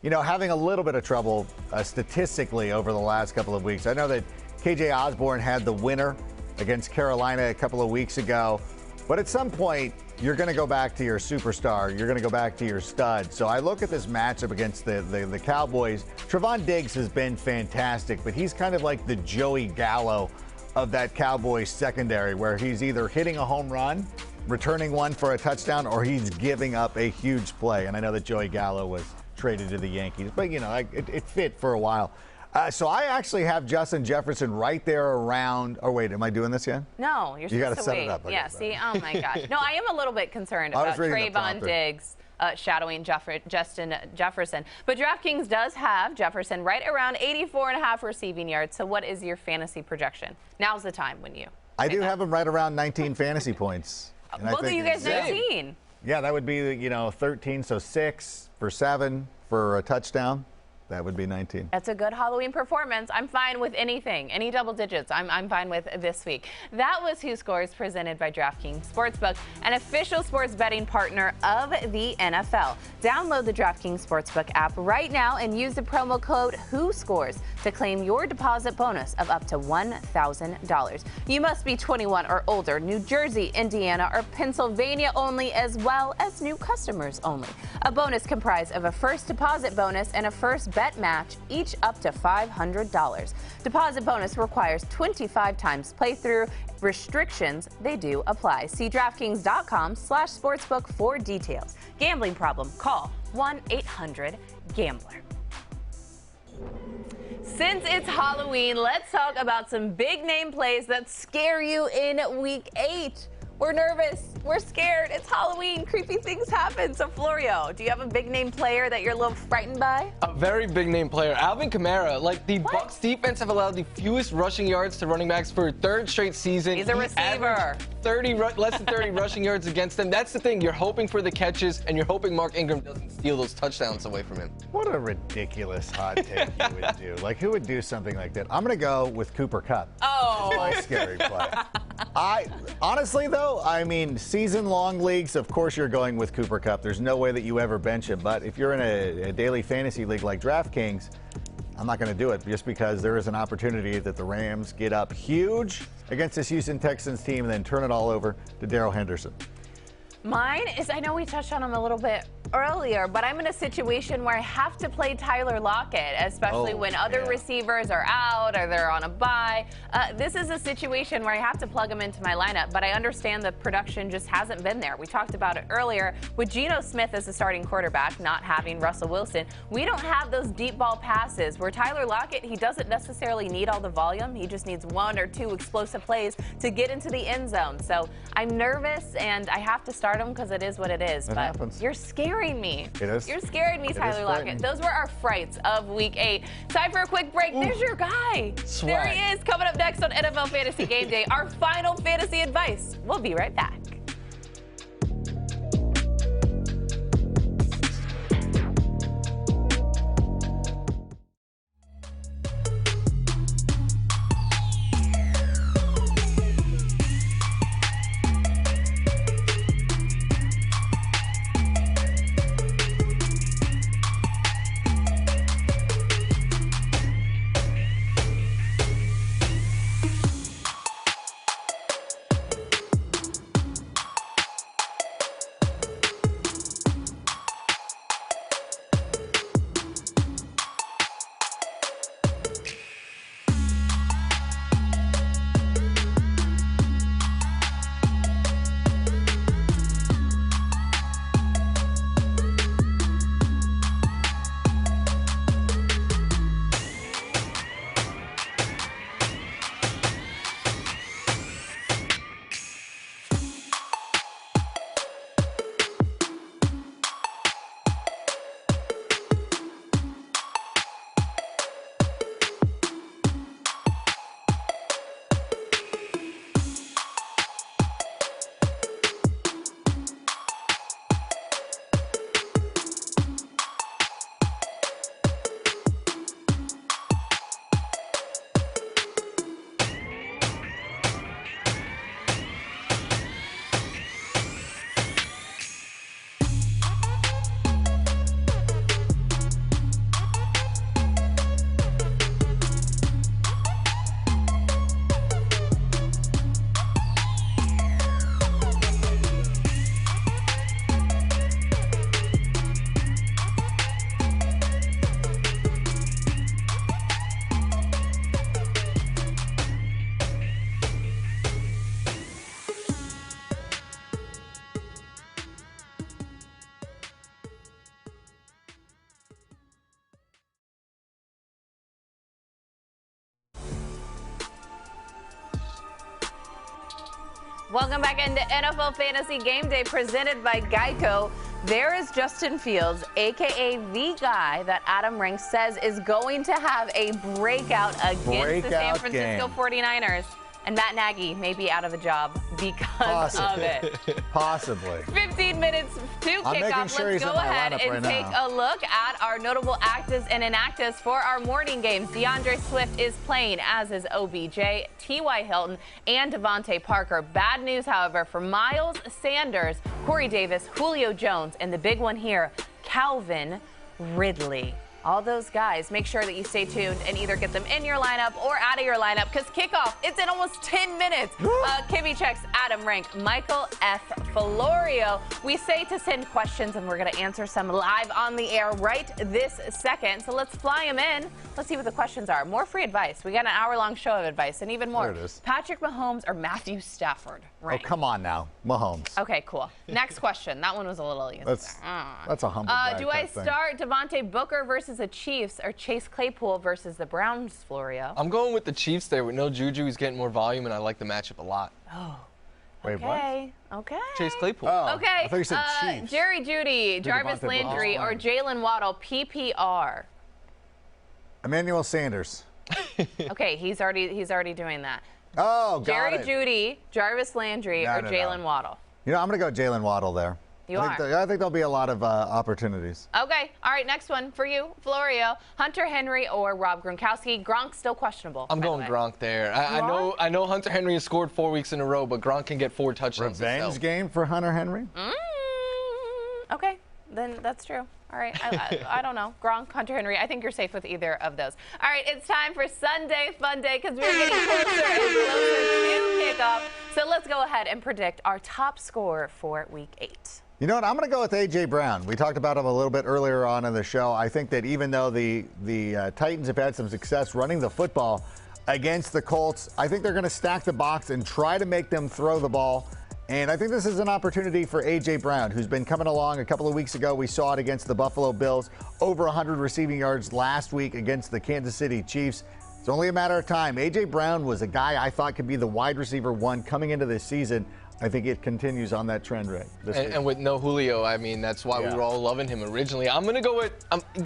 having a little bit of trouble statistically over the last couple of weeks. I know that KJ Osborne had the winner against Carolina a couple of weeks ago, but at some point, you're going to go back to your superstar. You're going to go back to your stud. So I look at this matchup against the Cowboys. Trevon Diggs has been fantastic, but he's kind of like the Joey Gallo of that Cowboys secondary, where he's either hitting a home run, returning one for a touchdown, or he's giving up a huge play. And I know that Joey Gallo was traded to the Yankees, but, it fit for a while. So I actually have Justin Jefferson right there around. Oh, wait, am I doing this yet? No, you're supposed to wait. You got to set it up. Yeah, see? Oh, my gosh. No, I am a little bit concerned about Trevon Diggs shadowing Justin Jefferson. But DraftKings does have Jefferson right around 84.5 receiving yards. So what is your fantasy projection? Now's the time when you. I do have him right around 19 fantasy points. Both of you guys 19. Yeah, that would be, 13, so 6 for 7 for a touchdown. That would be 19. That's a good Halloween performance. I'm fine with anything, any double digits. I'm fine with this week. That was Who Scores, presented by DraftKings Sportsbook, an official sports betting partner of the NFL. Download the DraftKings Sportsbook app right now and use the promo code WHOSCORES to claim your deposit bonus of up to $1,000. You must be 21 or older, New Jersey, Indiana, or Pennsylvania only, as well as new customers only. A bonus comprised of a first deposit bonus and a first bet match, each up to $500. Deposit bonus requires 25 times playthrough. Restrictions, they do apply. See DraftKings.com/sportsbook for details. Gambling problem? Call 1-800-GAMBLER. Since it's Halloween, let's talk about some big name plays that scare you in Week 8. We're nervous. We're scared. It's Halloween. Creepy things happen. So, Florio, do you have a big-name player that you're a little frightened by? A very big-name player. Alvin Kamara. The Bucs defense have allowed the fewest rushing yards to running backs for a third straight season. He's a receiver. Less than 30 rushing yards against them. That's the thing. You're hoping for the catches, and you're hoping Mark Ingram doesn't steal those touchdowns away from him. What a ridiculous hot take you would do. Who would do something like that? I'm going to go with Cooper Kupp. Oh. My scary play. Honestly, though, season-long leagues, of course you're going with Cooper Kupp. There's no way that you ever bench him. But if you're in a daily fantasy league like DraftKings, I'm not going to do it just because there is an opportunity that the Rams get up huge against this Houston Texans team and then turn it all over to Daryl Henderson. Mine is, I know we touched on him a little bit earlier, but I'm in a situation where I have to play Tyler Lockett, especially when other receivers are out or they're on a bye. This is a situation where I have to plug him into my lineup, but I understand the production just hasn't been there. We talked about it earlier with Geno Smith as the starting quarterback, not having Russell Wilson. We don't have those deep ball passes where Tyler Lockett, he doesn't necessarily need all the volume. He just needs 1 or 2 explosive plays to get into the end zone. So I'm nervous and I have to start him because it is what it is. It happens. You're scaring me. It is. You're scaring me, Tyler Lockett. Those were our frights of Week 8. Time for a quick break. There's your guy. Swag. There he is, coming up next on NFL Fantasy Game Day. Our final fantasy advice. We'll be right back. Welcome back into NFL Fantasy Game Day presented by Geico. There is Justin Fields, a.k.a. the guy that Adam Ring says is going to have a breakout against the San Francisco 49ers. And Matt Nagy may be out of a job because of it. Possibly. 15 minutes to kickoff. Let's go ahead and take a look at our notable actives and inactives for our morning games. DeAndre Swift is playing, as is OBJ, T.Y. Hilton, and Devontae Parker. Bad news, however, for Miles Sanders, Corey Davis, Julio Jones, and the big one here, Calvin Ridley. All those guys, make sure that you stay tuned and either get them in your lineup or out of your lineup, because kickoff, it's in almost 10 minutes. Kimmy checks Adam Rank, Michael F. Florio. We say to send questions, and we're going to answer some live on the air right this second. So let's fly them in. Let's see what the questions are. More free advice. We got an hour-long show of advice, and even more. There it is. Patrick Mahomes or Matthew Stafford? Rank. Oh, come on now. Mahomes. Okay, cool. Next question. That one was a little easy. That's a humble brag do I start Devontae Booker versus the Chiefs or Chase Claypool versus the Browns, Florio? I'm going with the Chiefs there with no Juju. He's getting more volume, and I like the matchup a lot. Oh. Wait, okay. What? Okay. Chase Claypool. Oh, okay. I thought you said Chiefs. Jerry Jeudy, Jarvis Landry, or Jalen Waddle, PPR? Emmanuel Sanders. Okay, he's already doing that. Oh, got it. Jerry Jeudy, Jarvis Landry, or Jalen Waddle? You know, I'm going to go Jalen Waddle there. I think there'll be a lot of opportunities. Okay. All right, next one for you, Florio. Hunter Henry or Rob Gronkowski? Gronk still questionable. I'm going Gronk there. I know Hunter Henry has scored 4 weeks in a row, but Gronk can get 4 touchdowns. Revenge game for Hunter Henry? Okay, then that's true. All right, I don't know. Gronk, Hunter Henry, I think you're safe with either of those. All right, it's time for Sunday Fun Day because we're getting closer and closer to kickoff. So let's go ahead and predict our top score for Week 8. You know what? I'm going to go with A.J. Brown. We talked about him a little bit earlier on in the show. I think that even though the Titans have had some success running the football against the Colts, I think they're going to stack the box and try to make them throw the ball. And I think this is an opportunity for A.J. Brown, who's been coming along. A couple of weeks ago, we saw it against the Buffalo Bills. Over 100 receiving yards last week against the Kansas City Chiefs. It's only a matter of time. A.J. Brown was a guy I thought could be the wide receiver 1 coming into this season. I think it continues on that trend rate. And with no Julio, I mean, that's why we were all loving him originally. I'm going to go with,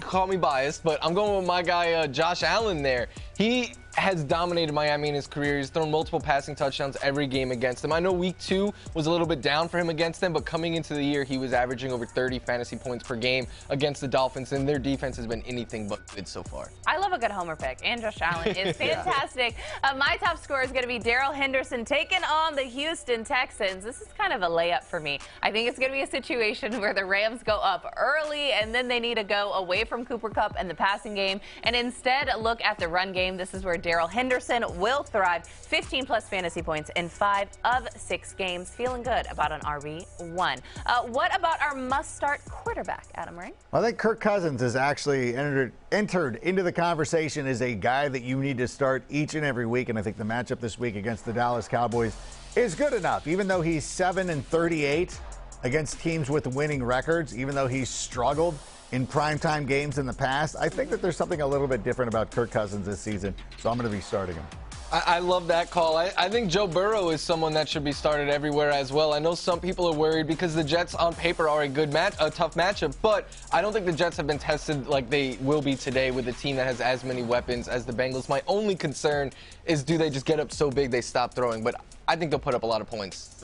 call me biased, but I'm going with my guy, Josh Allen there. He has dominated Miami in his career. He's thrown multiple passing touchdowns every game against them. I know week 2 was a little bit down for him against them, but coming into the year, he was averaging over 30 fantasy points per game against the Dolphins, and their defense has been anything but good so far. I love a good homer pick, and Josh Allen is fantastic. My top score is going to be Daryl Henderson taking on the Houston Texans. This is kind of a layup for me. I think it's going to be a situation where the Rams go up early, and then they need to go away from Cooper Kupp and the passing game, and instead look at the run game. This is where Daryl Henderson will thrive. 15-plus fantasy points in 5 of 6 games. Feeling good about an RB1. What about our must-start quarterback, Adam Ring? I think Kirk Cousins has actually entered into the conversation as a guy that you need to start each and every week, and I think the matchup this week against the Dallas Cowboys is good enough. Even though he's 7-38 against teams with winning records, even though he's struggled in primetime games in the past, I think that there's something a little bit different about Kirk Cousins this season, so I'm going to be starting him. I love that call. I think Joe Burrow is someone that should be started everywhere as well. I know some people are worried because the Jets on paper are a tough matchup, but I don't think the Jets have been tested like they will be today with a team that has as many weapons as the Bengals. My only concern is, do they just get up so big they stop throwing? But I think they'll put up a lot of points.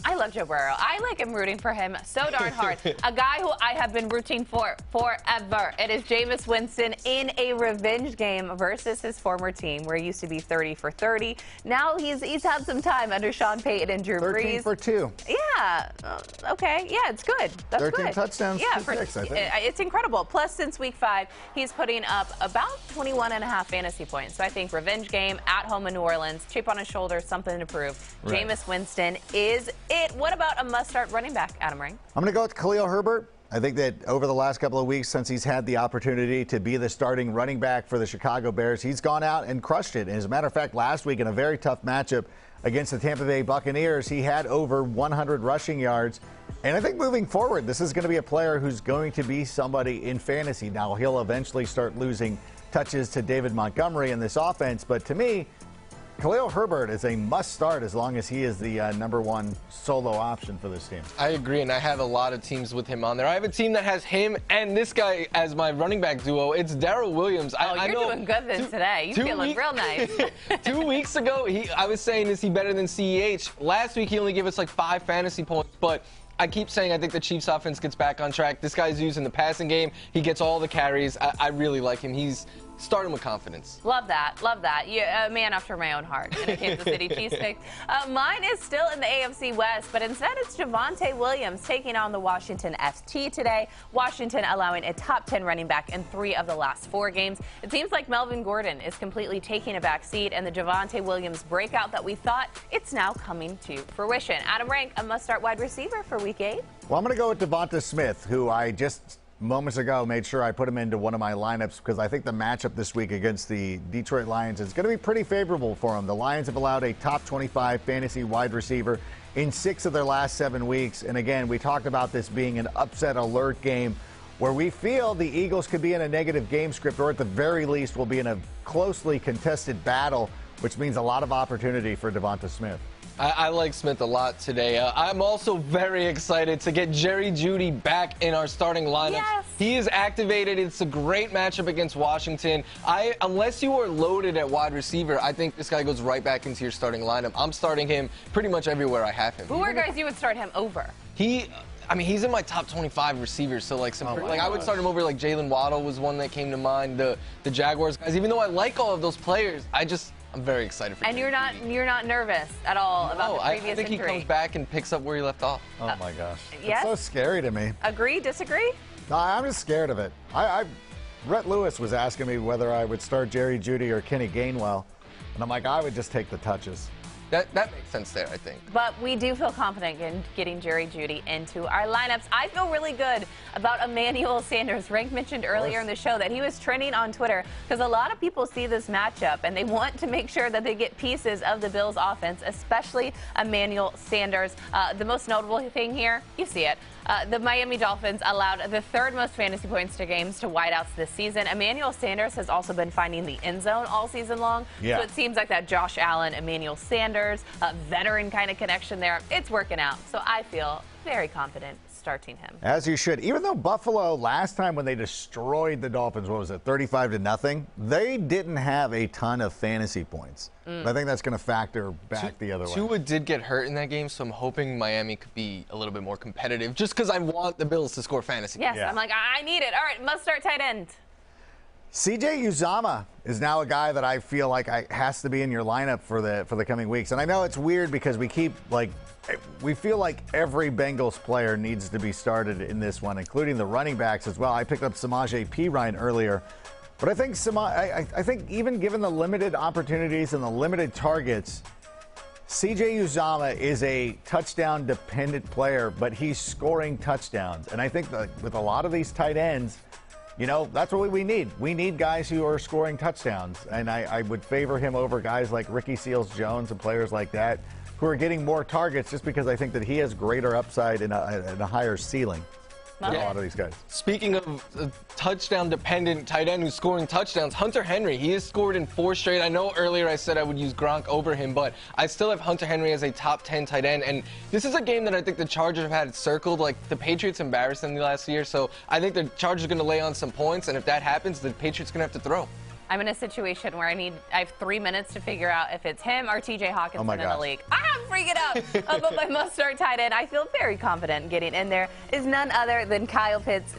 I love Joe Burrow. I like him rooting for him so darn hard. A guy who I have been rooting for forever. It is Jameis Winston in a revenge game versus his former team, where he used to be 30 for 30. Now he's had some time under Sean Payton and Drew Brees. 13 for 2. Yeah. Okay. Yeah, it's good. That's 13 good. touchdowns, 2 picks, I think. It's incredible. Plus, since week 5, he's putting up about 21.5 fantasy points. So I think revenge game at home in New Orleans, chip on his shoulder, something to prove. Right. Jameis Winston is it. What about a must-start running back, Adam Ring? I'm going to go with Khalil Herbert. I think that over the last couple of weeks, since he's had the opportunity to be the starting running back for the Chicago Bears, he's gone out and crushed it. And as a matter of fact, last week in a very tough matchup against the Tampa Bay Buccaneers, he had over 100 rushing yards. And I think moving forward, this is going to be a player who's going to be somebody in fantasy. Now, he'll eventually start losing touches to David Montgomery in this offense, but to me, Khalil Herbert is a must-start as long as he is the #1 solo option for this team. I agree, and I have a lot of teams with him on there. I have a team that has him and this guy as my running back duo. It's Daryl Williams. You're doing good today. You're feeling real nice. 2 weeks ago, I was saying, is he better than CEH? Last week, he only gave us like 5 fantasy points, but I keep saying I think the Chiefs offense gets back on track. This guy's used in the passing game. He gets all the carries. I really like him. He's starting with confidence. Love that. Love that. A man after my own heart in a Kansas City Chiefs pick. Mine is still in the AFC West, but instead it's Javonte Williams taking on the Washington FT today. Washington allowing a top 10 running back in 3 of the last 4 games. It seems like Melvin Gordon is completely taking a back seat, and the Javonte Williams breakout that we thought, it's now coming to fruition. Adam Rank, a must-start wide receiver for Week 8. Well, I'm going to go with Devonta Smith, who I just moments ago made sure I put him into one of my lineups because I think the matchup this week against the Detroit Lions is going to be pretty favorable for him. The Lions have allowed a top 25 fantasy wide receiver in 6 of their last 7 weeks. And again, we talked about this being an upset alert game where we feel the Eagles could be in a negative game script, or at the very least will be in a closely contested battle, which means a lot of opportunity for Devonta Smith. I like Smith a lot today. I'm also very excited to get Jerry Jeudy back in our starting lineup. Yes. He is activated. It's a great matchup against Washington. Unless you are loaded at wide receiver, I think this guy goes right back into your starting lineup. I'm starting him pretty much everywhere I have him. Who are guys you would start him over? He's in my top 25 receivers, so I would start him over. Like Jalen Waddle was one that came to mind. The Jaguars guys. Even though I like all of those players, I'm very excited for. And you're not nervous at all about the previous I think injury. He comes back and picks up where he left off. Oh my gosh, yes? It's so scary to me. Agree? Disagree? No, I'm just scared of it. Rhett Lewis was asking me whether I would start Jerry Jeudy or Kenny Gainwell, and I'm like, I would just take the touches. That makes sense there, I think. But we do feel confident in getting Jerry Jeudy into our lineups. I feel really good about Emmanuel Sanders. Rank mentioned earlier in the show that he was trending on Twitter because a lot of people see this matchup and they want to make sure that they get pieces of the Bills offense, especially Emmanuel Sanders. The most notable thing here, you see it. The Miami Dolphins allowed the 3rd most fantasy points to games to wideouts this season. Emmanuel Sanders has also been finding the end zone all season long. Yeah. So it seems like that Josh Allen, Emmanuel Sanders, veteran kind of connection there. It's working out. So I feel very confident starting him. As you should. Even though Buffalo, last time when they destroyed the Dolphins, what was it, 35-0, they didn't have a ton of fantasy points. But I think that's going to factor back the other way. Tua did get hurt in that game, so I'm hoping Miami could be a little bit more competitive just because I want the Bills to score fantasy. Yes, yeah. I'm like, I need it. All right, must start tight end. CJ Uzomah is now a guy that I feel like has to be in your lineup for the coming weeks. And I know it's weird because we feel like every Bengals player needs to be started in this one, including the running backs as well. I picked up Samaje Perine earlier. But I think I think even given the limited opportunities and the limited targets, CJ Uzomah is a touchdown-dependent player, but he's scoring touchdowns. And I think that with a lot of these tight ends, that's what we need. We need guys who are scoring touchdowns. And I would favor him over guys like Ricky Seals-Jones and players like that who are getting more targets just because I think that he has greater upside and a higher ceiling. A lot of these guys. Speaking of touchdown-dependent tight end who's scoring touchdowns, Hunter Henry, he has scored in 4 straight. I know earlier I said I would use Gronk over him, but I still have Hunter Henry as a top 10 tight end. And this is a game that I think the Chargers have had circled. Like, the Patriots embarrassed them the last year, so I think the Chargers are going to lay on some points, and if that happens, the Patriots are going to have to throw. I'm in a situation where I have 3 minutes to figure out if it's him or TJ Hawkinson in the league. I'm freaking out. But my must-start tight end, I feel very confident getting in there, is none other than Kyle Pitts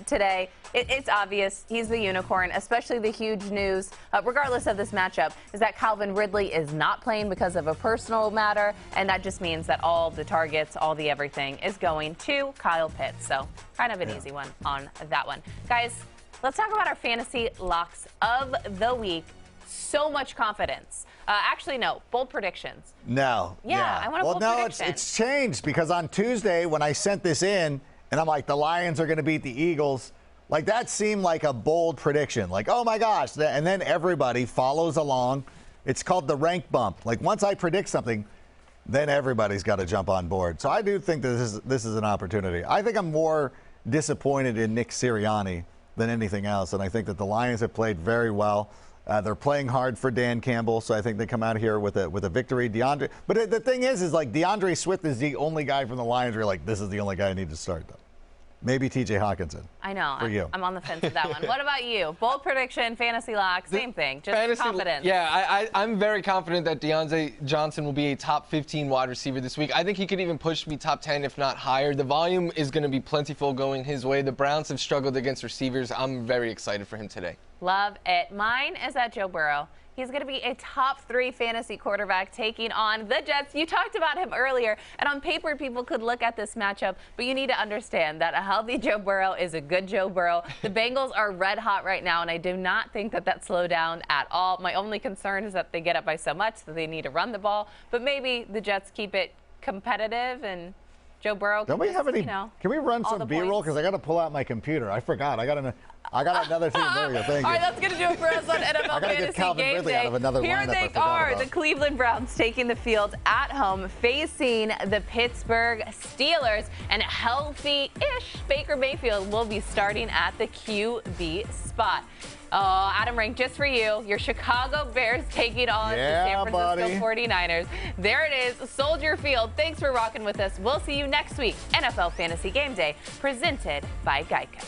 today. It's obvious he's the unicorn, especially the huge news, regardless of this matchup, is that Calvin Ridley is not playing because of a personal matter, and that just means that all the targets, all the everything is going to Kyle Pitts. So kind of an easy one on that one. Guys, let's talk about our fantasy locks of the week. So much confidence. Actually, no. Bold predictions. No. Yeah. I want a bold prediction. It's changed because on Tuesday when I sent this in, and I'm like, the Lions are going to beat the Eagles, like that seemed like a bold prediction. Like, oh my gosh. And then everybody follows along. It's called the rank bump. Like once I predict something, then everybody's got to jump on board. So I do think that this is an opportunity. I think I'm more disappointed in Nick Sirianni than anything else. And I think that the Lions have played very well. They're playing hard for Dan Campbell, so I think they come out here with a victory. But the thing is like DeAndre Swift is the only guy from the Lions where you're like, this is the only guy I need to start, though. Maybe T.J. Hawkinson. I know. For you. I'm on the fence with that one. What about you? Bold prediction, fantasy lock, same thing. Just confidence. Yeah, I'm very confident that Deontay Johnson will be a top 15 wide receiver this week. I think he could even push me top 10, if not higher. The volume is going to be plentiful going his way. The Browns have struggled against receivers. I'm very excited for him today. Love it. Mine is at Joe Burrow. He's going to be a top 3 fantasy quarterback taking on the Jets. You talked about him earlier, and on paper, people could look at this matchup, but you need to understand that a healthy Joe Burrow is a good Joe Burrow. The Bengals are red hot right now, and I do not think that slowed down at all. My only concern is that they get up by so much that they need to run the ball, but maybe the Jets keep it competitive and Joe Burrow. Don't we have any? Can we run some B-roll? Because I got to pull out my computer. I forgot. I got another team. There you go. Thank you. All right, that's going to do it for us on NFL Fantasy Game Day. Here they are, the Cleveland Browns taking the field at home, facing the Pittsburgh Steelers. And healthy-ish Baker Mayfield will be starting at the QB spot. Oh, Adam Rank, just for you, your Chicago Bears taking on the San Francisco 49ers. There it is, Soldier Field. Thanks for rocking with us. We'll see you next week. NFL Fantasy Game Day, presented by Geico.